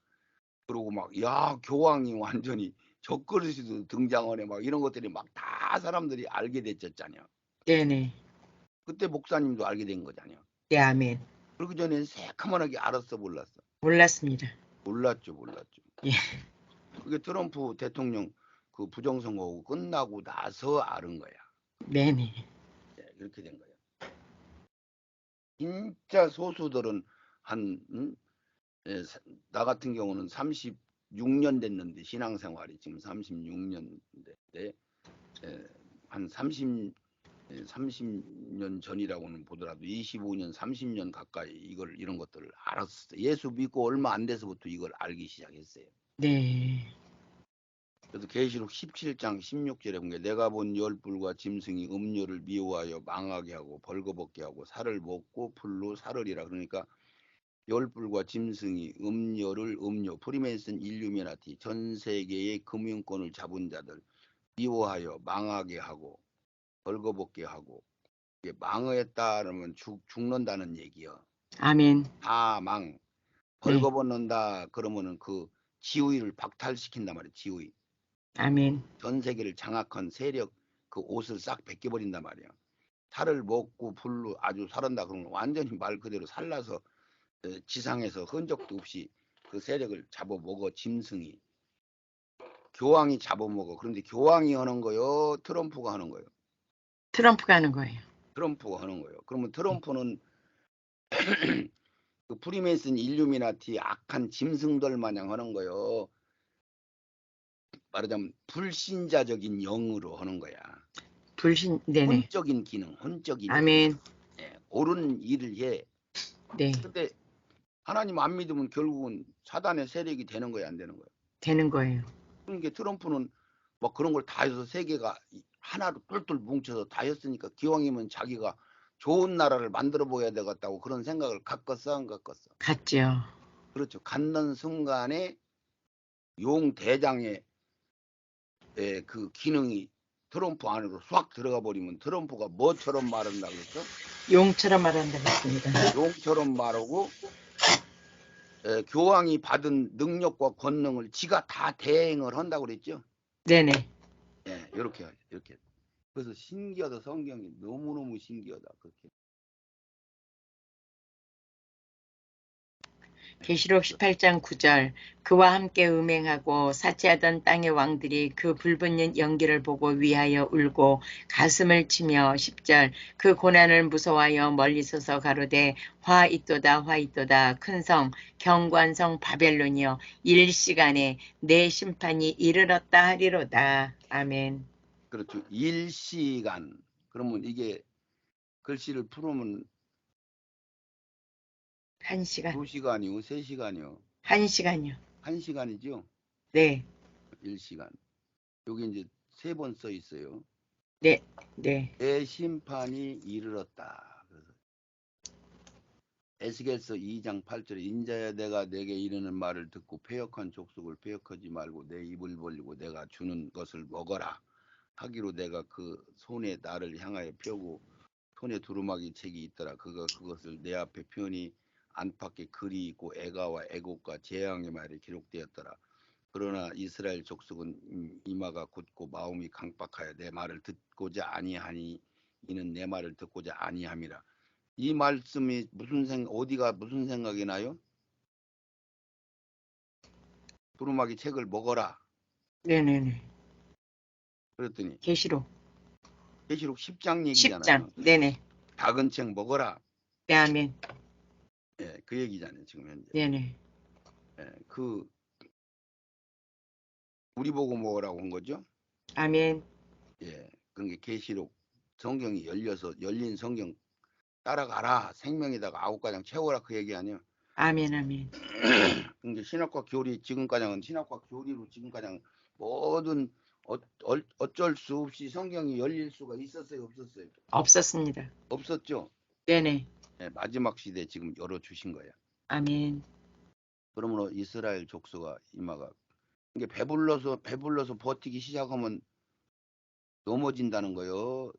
Speaker 2: 그러고 막 야 교황이 완전히 적그리스도 등장하네 막 이런 것들이 막 다 사람들이 알게 됐었잖아요.
Speaker 1: 네네.
Speaker 2: 그때 목사님도 알게 된 거잖아요.
Speaker 1: 네, 아멘.
Speaker 2: 그러기 전에는 새카만하게 알았어 몰랐어?
Speaker 1: 몰랐습니다.
Speaker 2: 몰랐죠.
Speaker 1: 예.
Speaker 2: 그게 트럼프 대통령 그 부정선거 끝나고 나서 알은 거야.
Speaker 1: 네네.
Speaker 2: 이렇게 된 거야. 진짜 소수들은 나 같은 경우는 36년 됐는데 신앙생활이 지금 36년 됐는데 한 30년 전이라고는 보더라도 25년, 30년 가까이 이런 것들을 알았어요. 예수 믿고 얼마 안 돼서부터 이걸 알기 시작했어요.
Speaker 1: 네.
Speaker 2: 그래서 계시록 17장 16절에 보면 내가 본 열불과 짐승이 음료를 미워하여 망하게 하고 벌거벗게 하고 살을 먹고 풀로 살으리라. 그러니까 열불과 짐승이 음료, 프리메이슨 일루미나티, 전 세계의 금융권을 잡은 자들 미워하여 망하게 하고 벌거벗게 하고, 이게 망했다 그러면 죽는다는 얘기요.
Speaker 1: 아멘.
Speaker 2: 다 망.
Speaker 1: 네.
Speaker 2: 벌거벗는다 그러면은 그 지위를 박탈시킨단 말이에요. 지위.
Speaker 1: 아멘.
Speaker 2: 전 세계를 장악한 세력 그 옷을 싹 벗겨버린단 말이에요. 살을 먹고 불로 아주 살한다 그러면 완전히 말 그대로 살라서 지상에서 흔적도 없이 그 세력을 잡아먹어. 짐승이 교황이 잡아먹어. 그런데 교황이 하는 거요, 트럼프가 하는 거요?
Speaker 1: 트럼프가 하는 거예요.
Speaker 2: 트럼프가 하는 거예요. 그러면 트럼프는 그 프리메이슨 일루미나티 악한 짐승들 마냥 하는 거요. 말하자면 불신자적인 영으로 하는 거야.
Speaker 1: 불신, 네네.
Speaker 2: 혼적인 기능, 혼적인
Speaker 1: 아멘.
Speaker 2: 기능. 옳은 일을 해.
Speaker 1: 네.
Speaker 2: 근데 하나님 안 믿으면 결국은 사단의 세력이 되는 거야, 안 되는 거야?
Speaker 1: 되는 거예요.
Speaker 2: 그러니까 트럼프는 막 그런 걸 다 해서 세계가 하나로 똘똘 뭉쳐서 다 했으니까 기왕이면 자기가 좋은 나라를 만들어 보여야 되겠다고 그런 생각을 갖겠어, 안 갖겠어?
Speaker 1: 같죠.
Speaker 2: 그렇죠. 갖는 순간에 용 대장의 그 기능이 트럼프 안으로 싹 들어가 버리면 트럼프가 뭐처럼 말한다고 그랬어?
Speaker 1: 용처럼 말한다고 했습니다.
Speaker 2: 용처럼 말하고 교황이 받은 능력과 권능을 지가 다 대행을 한다고 그랬죠.
Speaker 1: 네네.
Speaker 2: 이렇게. 그래서 신기하다. 성경이 너무너무 신기하다. 그렇게.
Speaker 1: 계시록 18장 9절 그와 함께 음행하고 사치하던 땅의 왕들이 그 불붙는 연기를 보고 위하여 울고 가슴을 치며 10절 그 고난을 무서워하여 멀리 서서 가로되 화 있도다 큰 성 경관성 바벨론이여 일시간에 내 심판이 이르렀다 하리로다. 아멘.
Speaker 2: 그렇죠. 일시간. 그러면 이게 글씨를 풀으면
Speaker 1: 1시간.
Speaker 2: 2시간이요, 3시간이요.
Speaker 1: 1시간이요.
Speaker 2: 1시간이죠.
Speaker 1: 네.
Speaker 2: 1시간. 여기 이제 3번 써 있어요.
Speaker 1: 네. 네.
Speaker 2: 내 심판이 이르렀다. 그래서 에스겔서 2장 8절에 인자야 내가 내게 이르는 말을 듣고 패역한 족속을 패역하지 말고 내 입을 벌리고 내가 주는 것을 먹어라 하기로 내가 그 손에 나를 향하여 펴고 손에 두루마기 책이 있더라. 그것을 내 앞에 펴니 안팎에 글이 있고 애가와 애곡과 재앙의 말이 기록되었더라. 그러나 이스라엘 족속은 이마가 굳고 마음이 강박하여 내 말을 듣고자 아니하니 이는 내 말을 듣고자 아니함이라. 이 말씀이 어디가 무슨 생각이 나요? 두루마기 책을 먹어라.
Speaker 1: 네네네.
Speaker 2: 그랬더니
Speaker 1: 계시록
Speaker 2: 10장 얘기잖아요.
Speaker 1: 10장. 네네.
Speaker 2: 작은 책 먹어라.
Speaker 1: 네, 아멘.
Speaker 2: 그 얘기잖아요. 지금 현재.
Speaker 1: 네네.
Speaker 2: 우리 보고 먹으라고 한 거죠.
Speaker 1: 아멘.
Speaker 2: 그러니까 계시록 성경이 열린 성경 따라가라. 생명에다가 9가장 채워라. 그 얘기 아니에요.
Speaker 1: 아멘, 아멘.
Speaker 2: 그러니까 신학과 교리 지금까지는 신학과 교리로 지금까지 모든 어쩔 수 없이 성경이 열릴 수가 있었어요, 없었어요?
Speaker 1: 없었습니다.
Speaker 2: 없었죠.
Speaker 1: 네네.
Speaker 2: 마지막 시대에 지금 열어주신 거야.
Speaker 1: 아멘.
Speaker 2: 그러므로 이스라엘 족속아 이마가 이게 배불러서 버티기 시작하면 넘어진다는 거요.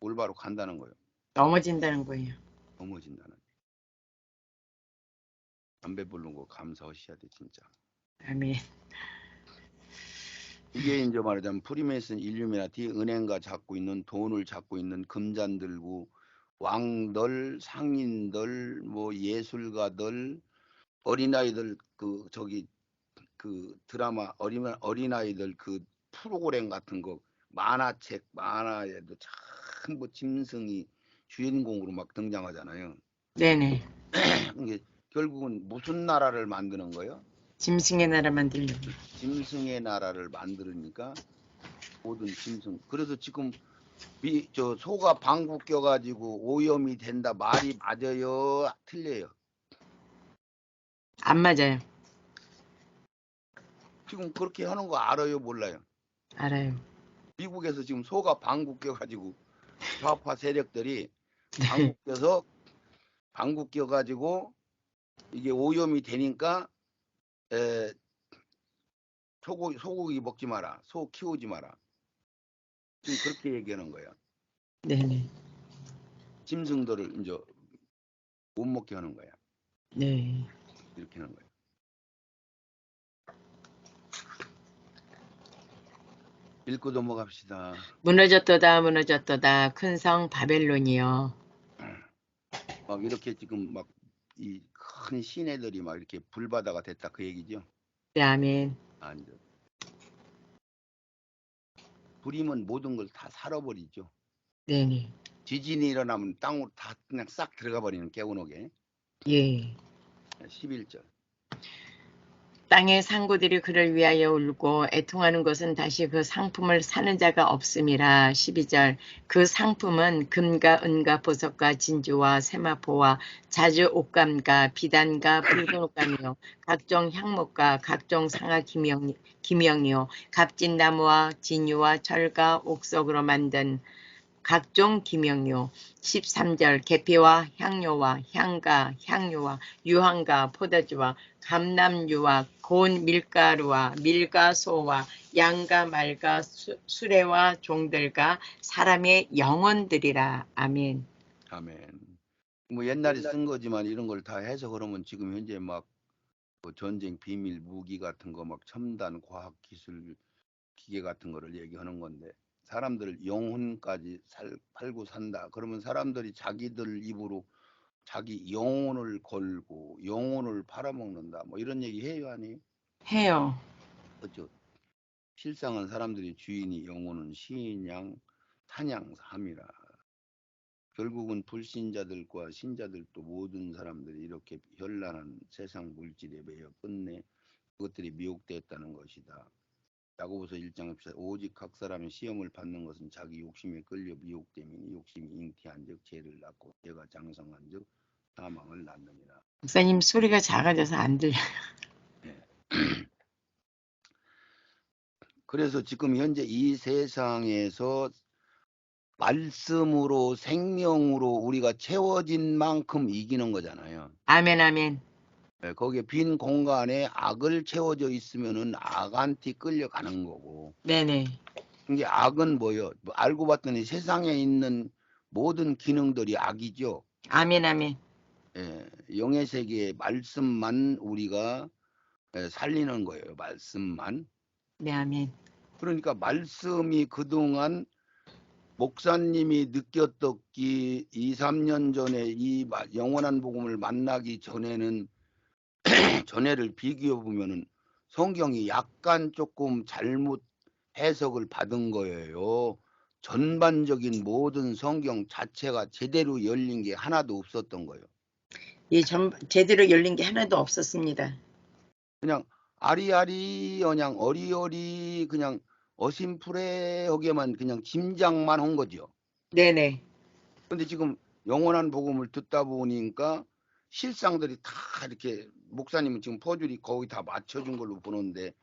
Speaker 2: 올바로 간다는 거요.
Speaker 1: 넘어진다는 거예요.
Speaker 2: 넘어진다는. 안 배부른 거 감사하셔야 돼 진짜.
Speaker 1: 아멘.
Speaker 2: 이게 이제 말하자면 프리메이슨 일루미나티 은행가 잡고 있는 돈을 잡고 있는 금잔들고 왕들, 상인들, 뭐 예술가들, 어린아이들 그 드라마 어린아이들 그 프로그램 같은 거 만화에도 참 뭐 짐승이 주인공으로 막 등장하잖아요.
Speaker 1: 네네.
Speaker 2: 이게 결국은 무슨 나라를 만드는 거예요?
Speaker 1: 짐승의 나라 만들려고.
Speaker 2: 짐승의 나라를 만들으니까 모든 짐승. 그래서 지금 저 소가 방구 껴가지고 오염이 된다 말이 맞아요? 틀려요?
Speaker 1: 안 맞아요.
Speaker 2: 지금 그렇게 하는 거 알아요? 몰라요?
Speaker 1: 알아요.
Speaker 2: 미국에서 지금 소가 방구 껴가지고 좌파 세력들이
Speaker 1: 네.
Speaker 2: 방구 껴가지고 이게 오염이 되니까 소고기 먹지 마라. 소 키우지 마라. 지금 그렇게 얘기하는 거예요.
Speaker 1: 네네.
Speaker 2: 짐승들을 이제 못 먹게 하는 거야.
Speaker 1: 네.
Speaker 2: 이렇게 하는 거예요. 읽고 넘어갑시다.
Speaker 1: 무너졌도다 무너졌도다 큰 성 바벨론이여.
Speaker 2: 막 이렇게 지금 막 이 큰 시내들이 막 이렇게 불바다가 됐다 그 얘기죠.
Speaker 1: 네, 아멘.
Speaker 2: 아니죠. 불이면 모든 걸 다 살아버리죠.
Speaker 1: 네네.
Speaker 2: 지진이 일어나면 땅으로 다 그냥 싹 들어가 버리는 개운하게.
Speaker 1: 예.
Speaker 2: 11절.
Speaker 1: 땅의 상구들이 그를 위하여 울고 애통하는 것은 다시 그 상품을 사는 자가 없음이라. 12절. 그 상품은 금과 은과 보석과 진주와 세마포와 자주 옷감과 비단과 붉은 옷감이요 각종 향목과 각종 상아 기명이요 값진나무와 진유와 철과 옥석으로 만든 각종 기명료. 13절 계피와 향료와 향가 향료와 유황과 포도주와 감람유와 고운 밀가루와 밀가소와 양과 말과 수레와 종들과 사람의 영혼들이라. 아멘.
Speaker 2: 아멘. 뭐 옛날에 쓴 거지만 이런 걸 다 해서 그러면 지금 현재 막 뭐 전쟁 비밀 무기 같은 거 막 첨단 과학 기술 기계 같은 거를 얘기하는 건데 사람들 영혼까지 팔고 산다. 그러면 사람들이 자기들 입으로 자기 영혼을 걸고 영혼을 팔아먹는다. 뭐 이런 얘기 해요, 아니?
Speaker 1: 해요.
Speaker 2: 그렇죠. 실상은 사람들이 주인이 영혼은 시인양 사냥함이라. 결국은 불신자들과 신자들도 모든 사람들이 이렇게 현란한 세상 물질에 매여 끝내 그것들이 미혹되었다는 것이다. 야고보서 1장 14 오직 각 사람이 시험을 받는 것은 자기 욕심에 끌려 미혹됨이니 욕심이 잉태한즉 죄를 낳고 죄가 장성한즉 사망을 낳느니라.
Speaker 1: 목사님 소리가 작아져서 안 들려요.
Speaker 2: 네. 그래서 지금 현재 이 세상에서 말씀으로 생명으로 우리가 채워진 만큼 이기는 거잖아요.
Speaker 1: 아멘 아멘.
Speaker 2: 네, 거기에 빈 공간에 악을 채워져 있으면은 악한테 끌려가는 거고.
Speaker 1: 네네.
Speaker 2: 이게 악은 뭐요? 알고 봤더니 세상에 있는 모든 기능들이 악이죠.
Speaker 1: 아멘 아멘.
Speaker 2: 예, 영의 세계의 말씀만 우리가 살리는 거예요. 말씀만.
Speaker 1: 네 아멘.
Speaker 2: 그러니까 말씀이 그동안 목사님이 느꼈던 2, 3년 전에 이 영원한 복음을 만나기 전에는 전에를 비교해 보면은 성경이 약간 조금 잘못 해석을 받은 거예요. 전반적인 모든 성경 자체가 제대로 열린 게 하나도 없었던 거예요.
Speaker 1: 제대로 열린 게 하나도 없었습니다.
Speaker 2: 그냥 아리아리 그냥 어리어리 그냥 어심푸레하게만 그냥 짐작만 한 거죠.
Speaker 1: 네네.
Speaker 2: 근데 지금 영원한 복음을 듣다 보니까 실상들이 다 이렇게 목사님은 지금 퍼즐이 거의 다 맞춰준 걸로 보는데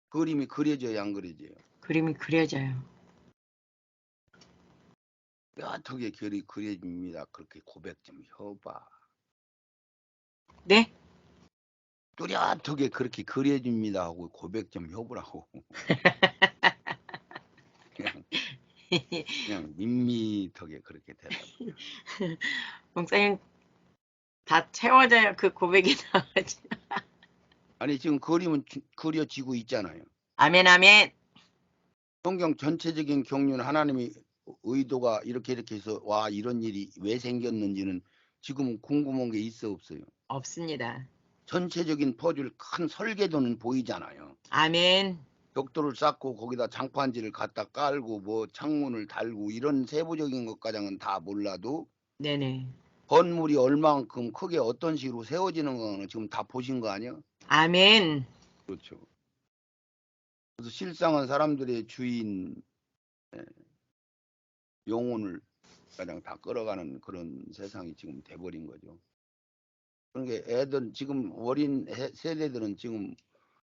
Speaker 2: 그림이 그려져야 안 그려져요.
Speaker 1: 그림이 그려져요.
Speaker 2: 뼈아프게 그려집니다. 그렇게 고백 좀 해봐.
Speaker 1: 네?
Speaker 2: 뚜렷하게 그렇게 그려집니다 하고 고백 좀 해보라고. 그냥 밋밋하게 그렇게 대답.
Speaker 1: 목사님 다 채워져야 그 고백이 나오지.
Speaker 2: 아니 지금 그림은 그려지고 있잖아요.
Speaker 1: 아멘 아멘.
Speaker 2: 성경 전체적인 경륜 하나님이 의도가 이렇게 해서 와 이런 일이 왜 생겼는지는 지금은 궁금한 게 있어 없어요.
Speaker 1: 없습니다.
Speaker 2: 전체적인 퍼즐 큰 설계도는 보이잖아요.
Speaker 1: 아멘.
Speaker 2: 벽돌을 쌓고 거기다 장판지를 갖다 깔고 뭐 창문을 달고 이런 세부적인 것까지는 다 몰라도
Speaker 1: 네네.
Speaker 2: 건물이 얼만큼 크게 어떤 식으로 세워지는 거는 지금 다 보신 거 아니야?
Speaker 1: 아멘.
Speaker 2: 그렇죠. 그래서 실상은 사람들의 주인 영혼을 가장 다 끌어가는 그런 세상이 지금 돼버린 거죠. 그러니까 애들 지금 어린 세대들은 지금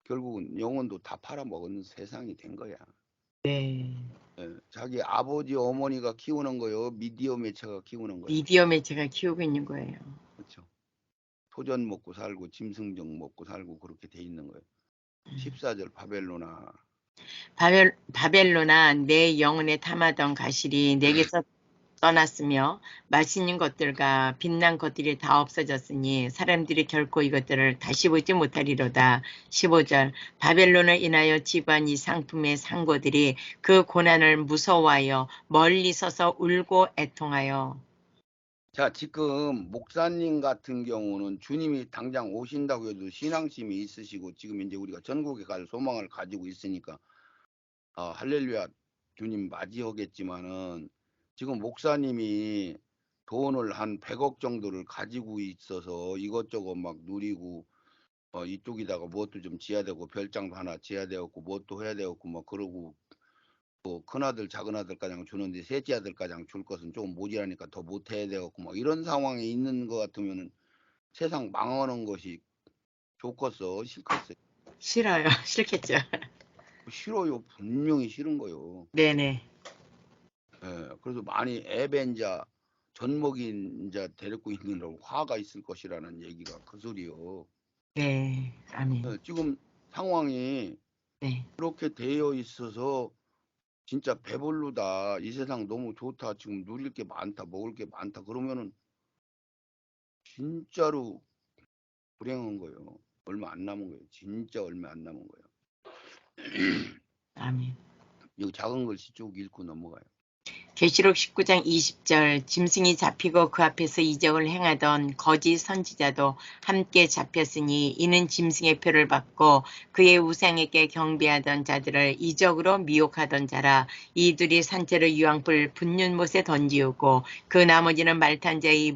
Speaker 2: 결국은 영혼도 다 팔아먹은 세상이 된 거야.
Speaker 1: 네.
Speaker 2: 예, 자기 아버지 어머니가 키우는 거요, 미디어 매체가 키우는 거예요.
Speaker 1: 미디어 매체가 키우고 있는 거예요.
Speaker 2: 그렇죠. 토전 먹고 살고 짐승정 먹고 살고 그렇게 돼 있는 거예요. 14절 바벨로나.
Speaker 1: 바벨로나 내 영혼에 탐하던 가실이 내게서 떠났으며 맛있는 것들과 빛난 것들이 다 없어졌으니 사람들이 결코 이것들을 다시 보지 못하리로다. 15절 바벨론을 인하여 집안 이 상품의 상고들이 그 고난을 무서워하여 멀리 서서 울고 애통하여.
Speaker 2: 자, 지금 목사님 같은 경우는 주님이 당장 오신다고 해도 신앙심이 있으시고 지금 이제 우리가 전국에 갈 소망을 가지고 있으니까 할렐루야 주님 맞이하겠지만은 지금 목사님이 돈을 한 100억 정도를 가지고 있어서 이것저것 막 누리고 이쪽에다가 무엇도 좀 지어야 되고 별장도 하나 지어야 되고 무엇도 해야 되고 뭐 그러고 뭐 큰아들 작은아들 가장 주는데 셋째 아들 가장 줄 것은 좀 모자라니까 더 못해야 되고 뭐 이런 상황에 있는 것 같으면은 세상 망하는 것이 좋겠어 싫겠어요?
Speaker 1: 싫어요. 싫겠죠.
Speaker 2: 싫어요. 분명히 싫은 거요.
Speaker 1: 네네.
Speaker 2: 예, 그래서 많이 애벤자 젖먹인 자 데리고 있느라고 화가 있을 것이라는 얘기가 그 소리요.
Speaker 1: 네. 아멘.
Speaker 2: 지금 상황이
Speaker 1: 네.
Speaker 2: 그렇게 되어 있어서 진짜 배불르다. 이 세상 너무 좋다. 지금 누릴 게 많다. 먹을 게 많다. 그러면은 진짜로 불행한 거예요. 얼마 안 남은 거예요. 진짜 얼마 안 남은 거예요.
Speaker 1: 아멘.
Speaker 2: 여기 작은 글씨 쭉 읽고 넘어가요.
Speaker 1: 계시록 19장 20절 짐승이 잡히고 그 앞에서 이적을 행하던 거짓 선지자도 함께 잡혔으니 이는 짐승의 표를 받고 그의 우상에게 경배하던 자들을 이적으로 미혹하던 자라. 이들이 산채로 유황불 붙는 못에 던지우고 그 나머지는 말탄 자의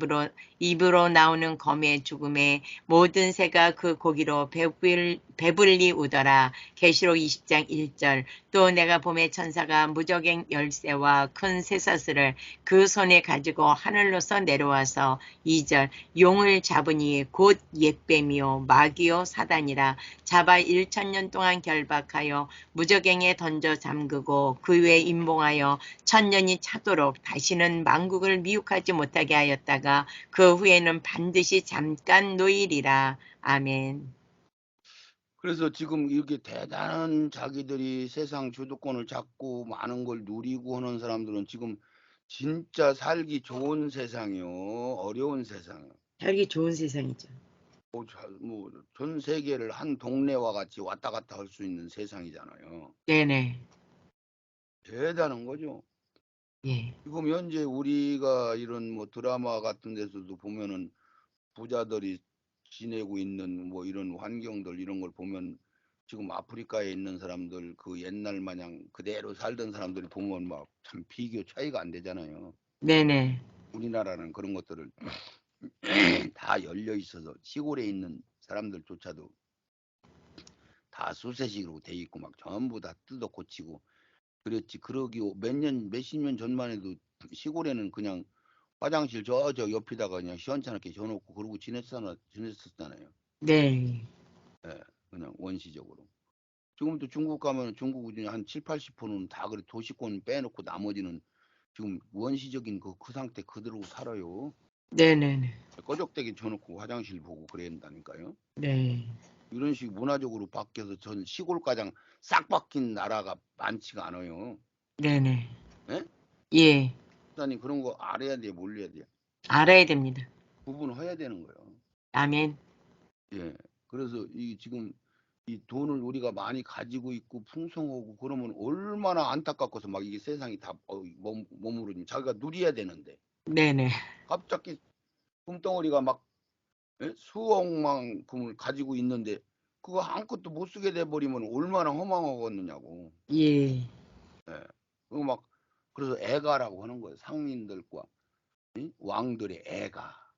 Speaker 1: 입으로 나오는 검의 죽음에 모든 새가 그 고기로 배불리 우더라. 계시록 20장 1절 또 내가 봄에 천사가 무저갱 열쇠와 큰 쇠사슬을 그 손에 가지고 하늘로서 내려와서 2절 용을 잡으니 곧 옛뱀이요 마귀요 사단이라. 잡아 1000년 동안 결박하여 무저갱에 던져 잠그고 그 위에 임봉하여 1000년이 차도록 다시는 만국을 미혹하지 못하게 하였다가 그 후에는 반드시 잠깐 노일이라. 아멘.
Speaker 2: 그래서 지금 이렇게 대단한 자기들이 세상 주도권을 잡고 많은 걸 누리고 하는 사람들은 지금 진짜 살기 좋은 세상이요. 어려운 세상.
Speaker 1: 살기 좋은 세상이죠.
Speaker 2: 전 세계를 한 동네와 같이 왔다 갔다 할 수 있는 세상이잖아요.
Speaker 1: 네네.
Speaker 2: 대단한 거죠.
Speaker 1: 예.
Speaker 2: 지금 현재 우리가 이런 뭐 드라마 같은 데서도 보면은 부자들이 지내고 있는 뭐 이런 환경들 이런 걸 보면 지금 아프리카에 있는 사람들 그 옛날 마냥 그대로 살던 사람들이 보면 막 참 비교 차이가 안 되잖아요.
Speaker 1: 네네.
Speaker 2: 우리나라는 그런 것들을 다 열려 있어서 시골에 있는 사람들조차도 다 수세식으로 돼 있고 막 전부 다 뜯어 고치고 그랬지. 그러기 몇십 년 전만 해도 시골에는 그냥 화장실 저 옆에다가 그냥 시원찮게 져놓고 그러고 지냈었잖아요.
Speaker 1: 네.
Speaker 2: 예, 그냥 원시적으로. 지금도 중국 가면 중국 중에 한 7, 80%는 다 그래 도시권 빼놓고 나머지는 지금 원시적인 그 상태 그대로 살아요.
Speaker 1: 네네네.
Speaker 2: 꺼적대기 쳐놓고 화장실 보고 그래야 된다니까요.
Speaker 1: 네.
Speaker 2: 이런 식 문화적으로 바뀌어서 전 시골 가장 싹 바뀐 나라가 많지가 않아요.
Speaker 1: 네네.
Speaker 2: 예?
Speaker 1: 예.
Speaker 2: 일단은 그런 거 알아야 돼, 몰라야 돼.
Speaker 1: 알아야 됩니다.
Speaker 2: 구분해야 되는 거예요.
Speaker 1: 아멘.
Speaker 2: 예. 그래서 이 지금 이 돈을 우리가 많이 가지고 있고 풍성하고 그러면 얼마나 안타깝고서 막 이게 세상이 다 머무르니 자기가 누려야 되는데
Speaker 1: 네네.
Speaker 2: 갑자기 금덩어리가 막 수억만큼을 가지고 있는데 그거 아무것도 못 쓰게 돼버리면 얼마나 허망하겠느냐고.
Speaker 1: 예.
Speaker 2: 예. 그거 막 그래서 애가라고 하는 거예요. 상인들과 왕들의 애가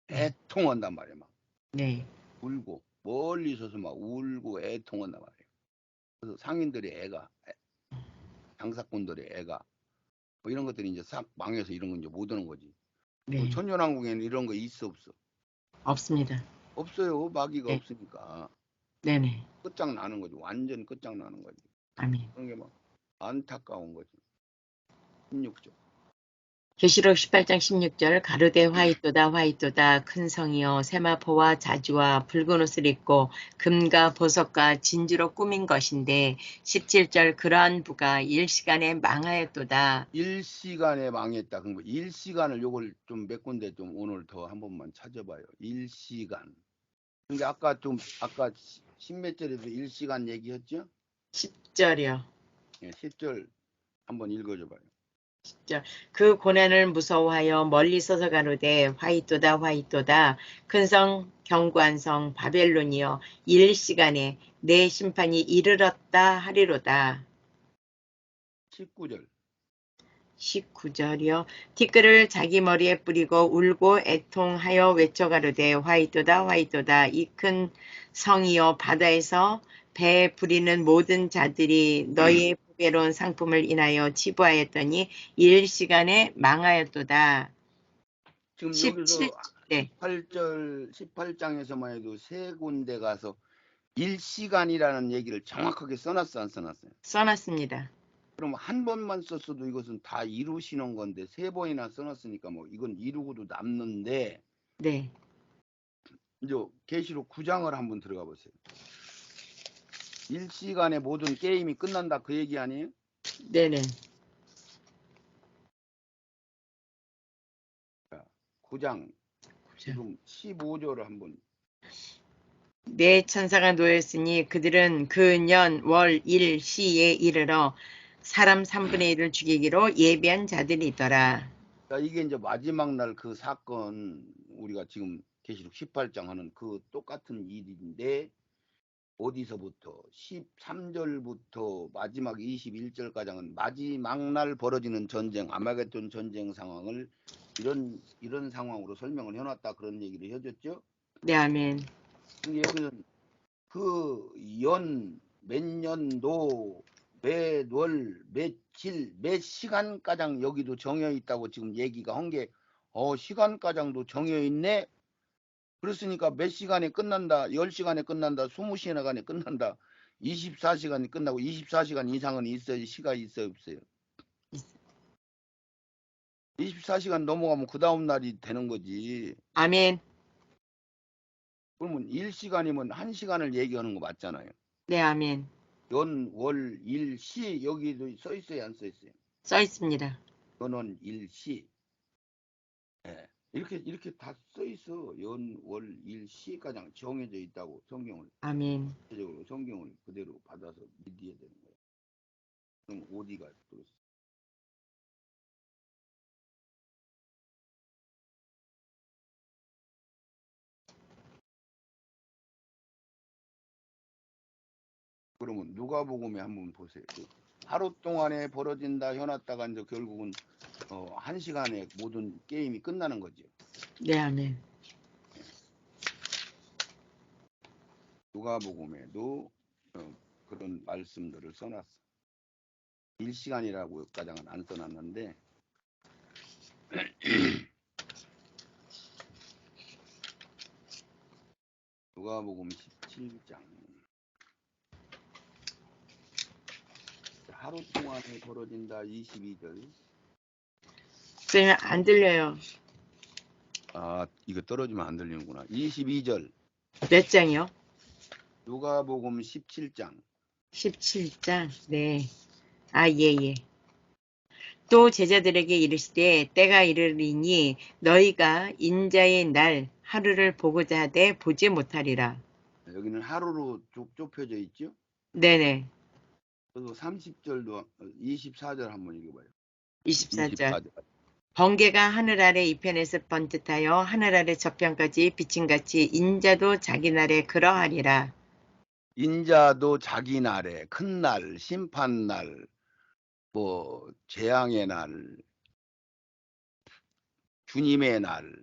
Speaker 1: 네.
Speaker 2: 애통한단 말이에요. 막
Speaker 1: 네.
Speaker 2: 울고 멀리 서서 막 울고 애통한단 말이에요. 그래서 상인들의 애가 장사꾼들의 애가 뭐 이런 것들이 이제 싹 망해서 이런 건 이제 못 오는 거지. 그럼
Speaker 1: 네.
Speaker 2: 천년왕국에는 이런 거 있어 없어?
Speaker 1: 없습니다.
Speaker 2: 없어요. 마귀가
Speaker 1: 네.
Speaker 2: 없으니까
Speaker 1: 네네.
Speaker 2: 끝장나는 거지. 완전 끝장나는 거지.
Speaker 1: 아멘.
Speaker 2: 그런 게 막 안타까운 거지. 16절.
Speaker 1: 계시록 18장 16절 가로되 화이토다 화이토다 큰 성이여 세마포와 자주와 붉은 옷을 입고 금과 보석과 진주로 꾸민 것인데 17절 그러한 부가 일시간에 망하였도다.
Speaker 2: 일시간에 망했다. 그럼 일시간을 요걸 좀 몇 군데 좀 오늘 더 한 번만 찾아봐요. 일시간. 근데 아까 십몇 절에도 일시간 얘기했죠?
Speaker 1: 10절이요.
Speaker 2: 예, 10절 한번 읽어줘봐요.
Speaker 1: 그 고난을 무서워하여 멀리 서서 가로되 화이토다 화이토다 큰 성 견고한 성 바벨론이여 일시간에 내 심판이 이르렀다 하리로다.
Speaker 2: 19절.
Speaker 1: 19절이요. 티끌을 자기 머리에 뿌리고 울고 애통하여 외쳐가로되 화이토다 화이토다 이 큰 성이여 바다에서 배 부리는 모든 자들이 너희의 보배로운 상품을 인하여 치부하였더니 일시간에 망하였도다.
Speaker 2: 지금
Speaker 1: 17,
Speaker 2: 여기서
Speaker 1: 네,
Speaker 2: 18장에서만 해도 세 군데 가서 일시간이라는 얘기를 정확하게 써놨어, 안 써놨어요?
Speaker 1: 써놨습니다.
Speaker 2: 그럼 한 번만 썼어도 이것은 다 이루시는 건데 세 번이나 써놨으니까 뭐 이건 이루고도 남는데
Speaker 1: 네,
Speaker 2: 이제 계시록 9장을 한번 들어가 보세요. 일시간에 모든 게임이 끝난다 그 얘기 아니에요?
Speaker 1: 네네.
Speaker 2: 9장 지금 15절을 한번.
Speaker 1: 네 천사가 놓였으니 그들은 그 년, 월, 일, 시에 이르러 사람 3분의 1을 죽이기로 예비한 자들이더라.
Speaker 2: 자, 이게 이제 마지막 날 그 사건 우리가 지금 계시록 18장 하는 그 똑같은 일인데 어디서부터 13절부터 마지막 21절까지는 마지막 날 벌어지는 전쟁, 아마겟돈 전쟁 상황을 이런 상황으로 설명을 해놨다 그런 얘기를 해줬죠.
Speaker 1: 네, 아멘.
Speaker 2: 근데 여기는 그 몇 년도, 몇 월, 며칠, 몇 시간가량 여기도 정해 있다고 지금 얘기가 한 게, 시간가량도 정해 있네? 그렇으니까 몇 시간에 끝난다, 10시간에 끝난다, 20시간에 끝난다, 24시간이 끝나고 24시간 이상은 있어야지 시가 있어요, 없어요? 24시간 넘어가면 그 다음 날이 되는 거지.
Speaker 1: 아멘.
Speaker 2: 그러면 1시간이면 1시간을 얘기하는 거 맞잖아요.
Speaker 1: 네, 아멘.
Speaker 2: 연, 월, 일, 시 여기도 써 있어요, 안 써 있어요?
Speaker 1: 써 있습니다.
Speaker 2: 연원, 일, 시. 예. 이렇게 다 써 있어. 연, 월, 일, 시 가장 정해져 있다고 성경을
Speaker 1: 아멘.
Speaker 2: 전체적으로 성경을 그대로 받아서 믿어야 되는 거예요. 그럼 어디가 또 있어? 그러면 누가복음에 한번 보세요. 하루 동안에 벌어진다 해놨다가 이제 결국은 1시간에 모든 게임이 끝나는 거죠.
Speaker 1: 네, 아멘.
Speaker 2: 누가복음에도 그런 말씀들을 써놨어. 1시간이라고 가장은 안 써놨는데 누가복음 17장 하루 동안에 벌어진다 22절.
Speaker 1: 선생님, 안 들려요.
Speaker 2: 아, 이거 떨어지면 안 들리는구나. 22절.
Speaker 1: 몇 장이요?
Speaker 2: 누가복음 17장.
Speaker 1: 17장. 네. 아, 예, 예. 또 제자들에게 이르시되 때가 이르리니 너희가 인자의 날 하루를 보고자 하되 보지 못하리라.
Speaker 2: 여기는 하루로 좁혀져 있죠.
Speaker 1: 네네.
Speaker 2: 그래서 30절도 24절 한번 읽어봐요.
Speaker 1: 24절.
Speaker 2: 24절.
Speaker 1: 번개가 하늘 아래 이편에서 번듯하여 하늘 아래 저편까지 비침같이 인자도 자기 날에 그러하리라.
Speaker 2: 인자도 자기 날에 큰 날, 심판날, 뭐 재앙의 날, 주님의 날,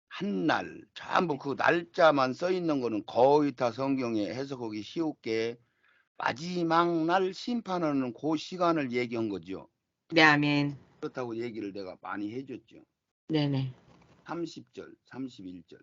Speaker 2: 한 날, 전부 그 날짜만 써 있는 거는 거의 다 성경에 해석하기 쉬웠게 마지막 날 심판하는 그 시간을 얘기한 거죠.
Speaker 1: 네, 아멘.
Speaker 2: 그렇다고 얘기를 내가 많이 해줬죠.
Speaker 1: 네네.
Speaker 2: 30절, 31절.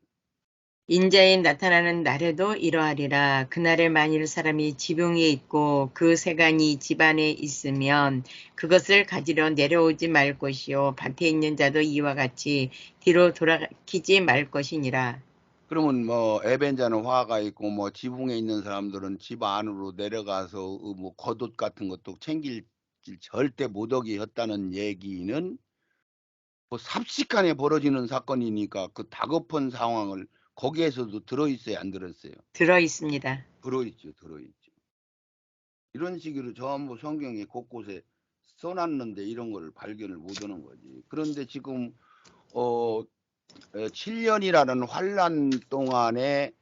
Speaker 1: 인자인 나타나는 날에도 이러하리라. 그날에 만일 사람이 지붕에 있고 그 세간이 집안에 있으면 그것을 가지러 내려오지 말 것이요 밭에 있는 자도 이와 같이 뒤로 돌아키지 말 것이니라.
Speaker 2: 그러면 뭐 에벤자는 화가 있고 뭐 지붕에 있는 사람들은 집 안으로 내려가서 뭐 겉옷 같은 것도 챙길 절대 못 오게 했다는 얘기는 뭐 삽시간에 벌어지는 사건이니까 그 다급한 상황을 거기에서도 들어있어요, 안 들었어요?
Speaker 1: 들어 있습니다.
Speaker 2: 들어있죠, 들어있죠. 이런 식으로 전부 성경에 곳곳에 써놨는데 이런 걸 발견을 못하는 거지. 그런데 지금 7년이라는 환란 동안에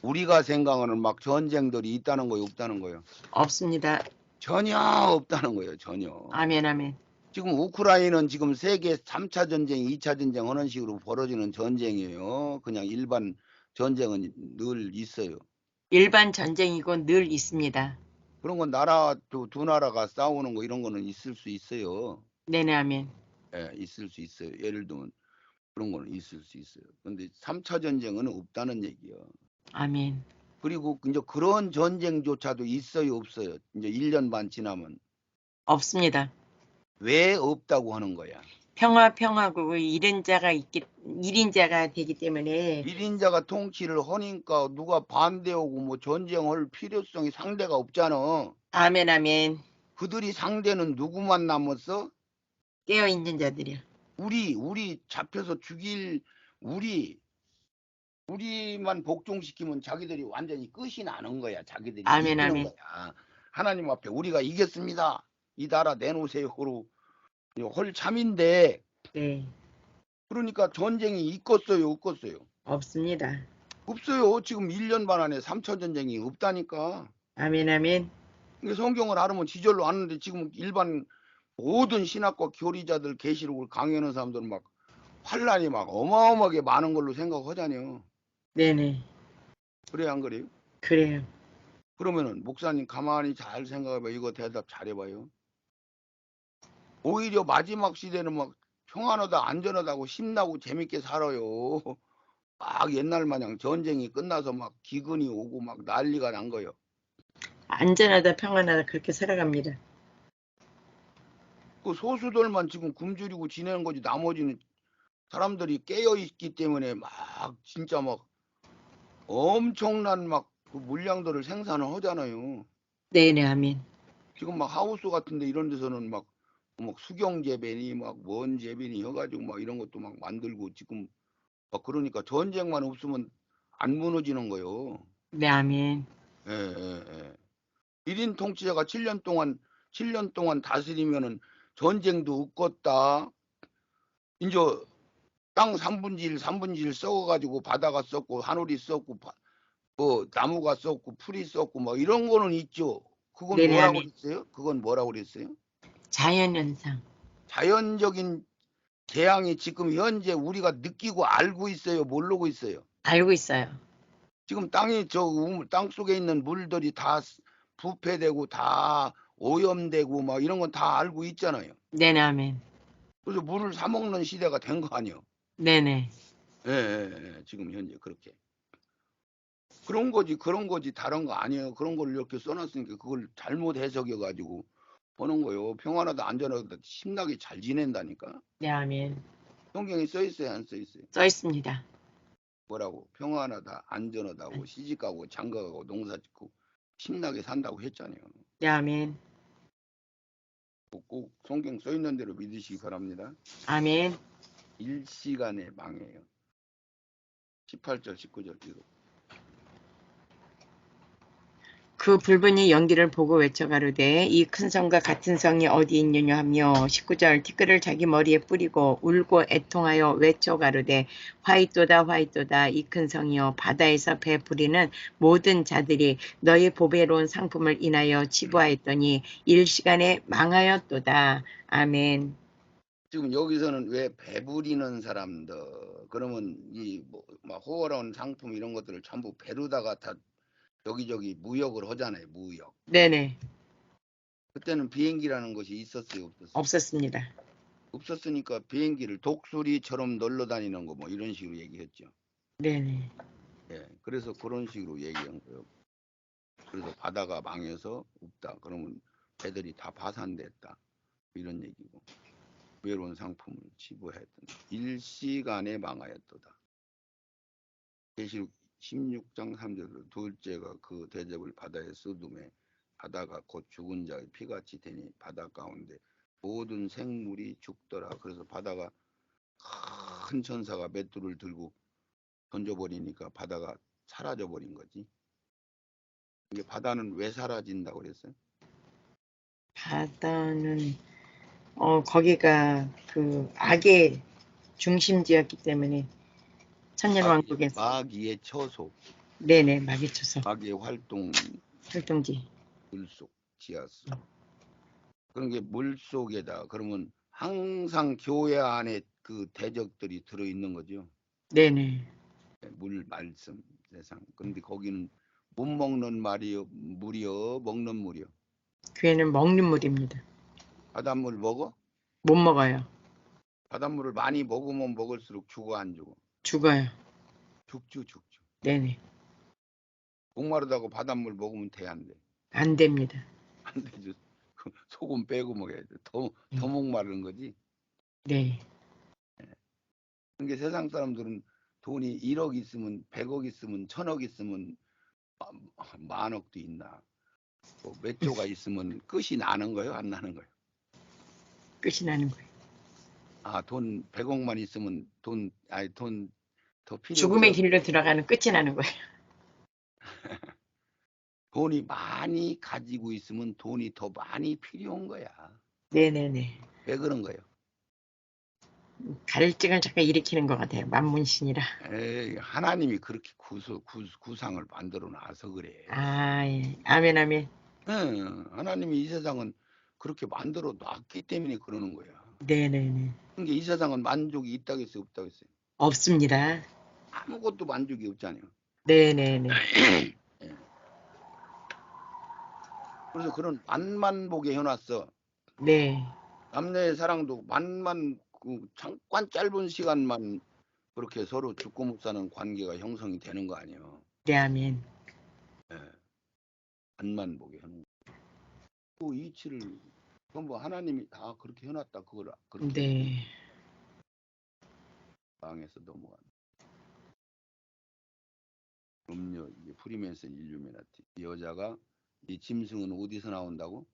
Speaker 2: 우리가 생각하는 막 전쟁들이 있다는 거요, 없다는 거요?
Speaker 1: 없습니다.
Speaker 2: 전혀 없다는 거예요, 전혀.
Speaker 1: 아멘 아멘.
Speaker 2: 지금 우크라이나는 지금 세계 3차 전쟁, 2차 전쟁 하는 식으로 벌어지는 전쟁이에요. 그냥 일반 전쟁은 늘 있어요.
Speaker 1: 일반 전쟁이고 늘 있습니다.
Speaker 2: 그런 건 두 나라가 싸우는 거 이런 거는 있을 수 있어요.
Speaker 1: 네네 아멘.
Speaker 2: 예, 있을 수 있어요. 예를 들면 그런 거는 있을 수 있어요. 근데 3차 전쟁은 없다는 얘기요.
Speaker 1: 아멘.
Speaker 2: 그리고 이제 그런 전쟁조차도 있어요, 없어요? 이제 1년 반 지나면
Speaker 1: 없습니다.
Speaker 2: 왜 없다고 하는 거야?
Speaker 1: 평화고 일인자가 되기 때문에
Speaker 2: 1인자가 통치를 하니까 누가 반대하고 뭐 전쟁할 필요성이 상대가 없잖아.
Speaker 1: 아멘 아멘.
Speaker 2: 그들이 상대는 누구만 남았어?
Speaker 1: 깨어 있는 자들이요.
Speaker 2: 우리 잡혀서 죽일 우리만 복종시키면 자기들이 완전히 끝이 나는 거야. 자기들이
Speaker 1: 아멘
Speaker 2: 이기는
Speaker 1: 아멘.
Speaker 2: 거야. 하나님 앞에 우리가 이겼습니다. 이 나라 내놓으세요. 그러고 헐 참인데
Speaker 1: 네.
Speaker 2: 그러니까 전쟁이 있겠어요, 없겠어요?
Speaker 1: 없습니다.
Speaker 2: 없어요. 지금 1년 반 안에 3차 전쟁이 없다니까.
Speaker 1: 아멘 아멘.
Speaker 2: 근데 성경을 알으면 지절로 아는데 지금 일반 모든 신학과 교리자들 계시록을 강의하는 사람들은 막 환란이 막 어마어마하게 많은 걸로 생각하잖아요.
Speaker 1: 네네.
Speaker 2: 그래요, 안 그래요?
Speaker 1: 그래요.
Speaker 2: 그러면은 목사님 가만히 잘 생각해봐. 이거 대답 잘해봐요. 오히려 마지막 시대는 막 평안하다, 안전하다고 신나고 재밌게 살아요. 막 옛날 마냥 전쟁이 끝나서 막 기근이 오고 막 난리가 난 거예요.
Speaker 1: 안전하다 평안하다 그렇게 살아갑니다.
Speaker 2: 그 소수들만 지금 굶주리고 지내는 거지 나머지는 사람들이 깨어 있기 때문에 막 진짜 막 엄청난 막 그 물량들을 생산을 하잖아요.
Speaker 1: 네네 아멘.
Speaker 2: 지금 막 하우스 같은데 이런 데서는 막 수경 재배니 막 뭔 재배니 해가지고 막 이런 것도 막 만들고 지금 막 그러니까 전쟁만 없으면 안 무너지는 거요.
Speaker 1: 네 아멘.
Speaker 2: 예, 예, 예. 1인 통치자가 7년 동안 다스리면은 전쟁도 없겠다. 이제 땅 3분의 1, 3분의 1 썩어가지고 바다가 썩고 하늘이 썩고 뭐 나무가 썩고 풀이 썩고 뭐 이런 거는 있죠. 그건
Speaker 1: 네네
Speaker 2: 뭐라고
Speaker 1: 아멘.
Speaker 2: 그랬어요? 그건 뭐라고 그랬어요?
Speaker 1: 자연현상.
Speaker 2: 자연적인 재앙이 지금 현재 우리가 느끼고 알고 있어요? 모르고 있어요?
Speaker 1: 알고 있어요.
Speaker 2: 지금 땅 속에 있는 물들이 다 부패되고 다 오염되고 막 이런 건 다 알고 있잖아요.
Speaker 1: 네네 아멘.
Speaker 2: 그래서 물을 사 먹는 시대가 된 거 아니에요?
Speaker 1: 네네.
Speaker 2: 예, 예, 예. 지금 현재 그렇게. 그런 거지 다른 거 아니에요. 그런 걸 이렇게 써놨으니까 그걸 잘못 해석해가지고 보는 거요. 평안하다 안전하다 신나게 잘 지낸다니까.
Speaker 1: 네 아멘.
Speaker 2: 성경에 써 있어요, 안 써 있어요?
Speaker 1: 써 있습니다.
Speaker 2: 뭐라고? 평안하다 안전하다고 시집가고 장가가고 농사짓고 신나게 산다고 했잖아요.
Speaker 1: 네 아멘.
Speaker 2: 꼭 성경 써 있는 대로 믿으시기 바랍니다.
Speaker 1: 아멘.
Speaker 2: 일시간에 망해요. 18절, 19절 이거.
Speaker 1: 그 붉은이 연기를 보고 외쳐가로되 이 큰 성과 같은 성이 어디 있느냐 하며 19절 티끌을 자기 머리에 뿌리고 울고 애통하여 외쳐가로되 화이또다 화이또다 이 큰 성이여 바다에서 배 부리는 모든 자들이 너희 보배로운 상품을 인하여 치부하였더니 일시간에 망하였도다. 아멘.
Speaker 2: 지금 여기서는 왜 배부리는 사람들 그러면 막 호화로운 상품 이런 것들을 전부 배로다가 다 여기저기 무역을 하잖아요. 무역.
Speaker 1: 네네.
Speaker 2: 그때는 비행기라는 것이 있었어요, 없었어요?
Speaker 1: 없었습니다.
Speaker 2: 없었으니까 비행기를 독수리처럼 놀러 다니는 거 뭐 이런 식으로 얘기했죠.
Speaker 1: 네네.
Speaker 2: 예, 그래서 그런 식으로 얘기한 거예요. 그래서 바다가 망해서 없다. 그러면 배들이 다 파산됐다. 이런 얘기고. 외로운 상품을 치부하였던 일시간에 망하였도다. 계시록 16장 3절로 둘째가 그 대접을 바다에 쏟음에 바다가 곧 죽은 자의 피같이 되니 바다 가운데 모든 생물이 죽더라. 그래서 바다가 큰 천사가 맷돌을 들고 던져버리니까 바다가 사라져버린 거지. 이게 바다는 왜 사라진다고 그랬어요?
Speaker 1: 바다는 거기가 그 악의 중심지였기 때문에 천년왕국에서
Speaker 2: 마귀의 처소,
Speaker 1: 네네 마귀쳐서
Speaker 2: 마귀의
Speaker 1: 활동지.
Speaker 2: 물속, 지하수. 그런 게 물속에다. 그러면 항상 교회 안에 그 대적들이 들어있는 거죠.
Speaker 1: 네네.
Speaker 2: 물, 말씀, 세상. 그런데 거기는 못 먹는 물이요, 먹는 물이요.
Speaker 1: 교회는 먹는 물입니다.
Speaker 2: 바닷물 먹어?
Speaker 1: 못 먹어요.
Speaker 2: 바닷물을 많이 먹으면 먹을수록 죽어 안 죽어?
Speaker 1: 죽어요.
Speaker 2: 죽죠.
Speaker 1: 네네.
Speaker 2: 목마르다고 바닷물 먹으면 돼, 안 돼?
Speaker 1: 안 됩니다.
Speaker 2: 안 되죠. 소금 빼고 먹어야 돼. 더 목마른 거지.
Speaker 1: 네.
Speaker 2: 그러니까 세상 사람들은 돈이 1억 있으면 100억 있으면 1000억 있으면 만억도 있나. 몇 조가 있으면 끝이 나는 거예요? 안 나는 거예요?
Speaker 1: 끝이 나는 거예요.
Speaker 2: 아, 돈 100억만 있으면 돈 더 필요
Speaker 1: 죽음의
Speaker 2: 없어요?
Speaker 1: 길로 들어가는 끝이 나는 거예요.
Speaker 2: 돈이 많이 가지고 있으면 돈이 더 많이 필요한 거야.
Speaker 1: 네네네.
Speaker 2: 왜 그런 거예요?
Speaker 1: 갈증을 잠깐 일으키는 것 같아요. 만문신이라.
Speaker 2: 에이, 하나님이 그렇게 구상을 만들어 놔서 그래.
Speaker 1: 아, 예. 아멘, 아멘.
Speaker 2: 하나님이 이 세상은 그렇게 만들어 놨기 때문에 그러는 거야.
Speaker 1: 네네네.
Speaker 2: 그러니까 이 세상은 만족이 있다고 했어요, 없다고 했어요?
Speaker 1: 없습니다.
Speaker 2: 아무것도 만족이 없잖아요.
Speaker 1: 네네네.
Speaker 2: 예. 그래서 그런 만만복에 해놨어.
Speaker 1: 네.
Speaker 2: 남녀의 사랑도 잠깐 짧은 시간만 그렇게 서로 죽고 못 사는 관계가 형성이 되는 거 아니에요.
Speaker 1: 네, 아멘.
Speaker 2: 예. 만만복에 해놓은 그 이치를 전부 하나님이 다 그렇게 해놨다. 그걸 그렇게
Speaker 1: 네.
Speaker 2: 방에서 넘어간. 음료 이게 프리메슨 일루미나티. 이 여자가 이 짐승은 어디서 나온다고?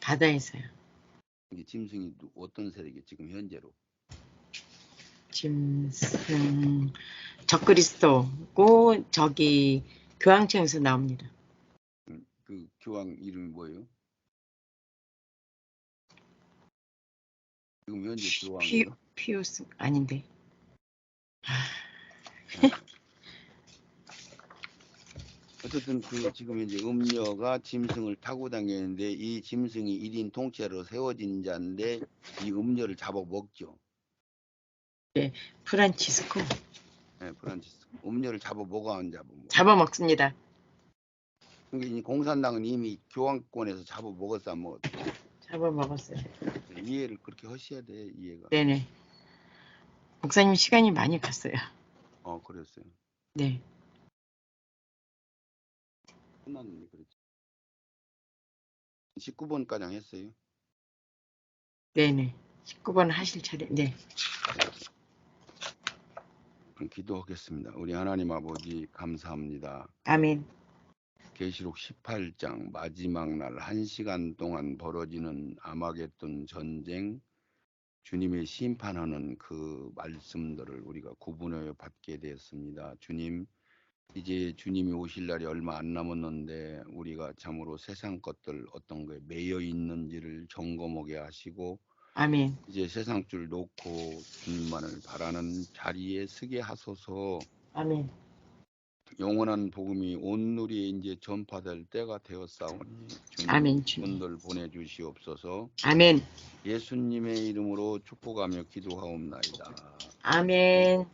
Speaker 1: 바다에서요.
Speaker 2: 이 짐승이 어떤 세력이 지금 현재로?
Speaker 1: 짐승, 적그리스도고, 저기, 교황청에서 나옵니다.
Speaker 2: 그 교황 이름이 뭐예요? 지금 현재 교황이요?
Speaker 1: 피우스, 아닌데.
Speaker 2: 어쨌든 그 지금 현재 음녀가 짐승을 타고 다니는데 이 짐승이 1인 통째로 세워진 자인데 이 음녀를 잡아먹죠.
Speaker 1: 네. 프란치스코.
Speaker 2: 네, 프란치스. 음녀를 잡아먹어 안 잡아먹어.
Speaker 1: 잡아먹습니다.
Speaker 2: 그러니까 이 공산당은 이미 교황권에서 잡아먹었어 안 먹었어?
Speaker 1: 잡아먹었어요.
Speaker 2: 이해를 그렇게 하셔야 돼. 이해가.
Speaker 1: 네네. 목사님 시간이 많이 갔어요.
Speaker 2: 그랬어요.
Speaker 1: 네.
Speaker 2: 끝났는데 그랬지. 19번가량 했어요.
Speaker 1: 네네. 19번 하실 차례. 네.
Speaker 2: 그럼 기도하겠습니다. 우리 하나님 아버지 감사합니다.
Speaker 1: 아멘.
Speaker 2: 계시록 18장 마지막 날 1시간 동안 벌어지는 아마겟돈 전쟁, 주님의 심판하는 그 말씀들을 우리가 구분하여 받게 되었습니다. 주님, 이제 주님이 오실 날이 얼마 안 남았는데 우리가 참으로 세상 것들 어떤 거에 매여 있는지를 점검하게 하시고
Speaker 1: 아멘.
Speaker 2: 이제 세상 줄 놓고 주님만을 바라는 자리에 서게 하소서.
Speaker 1: 아멘.
Speaker 2: 영원한 복음이 온 누리에 이제 전파될 때가 되었사오니 주님
Speaker 1: 아멘. 주님.
Speaker 2: 분들 보내주시옵소서.
Speaker 1: 아멘.
Speaker 2: 예수님의 이름으로 축복하며 기도하옵나이다.
Speaker 1: 아멘.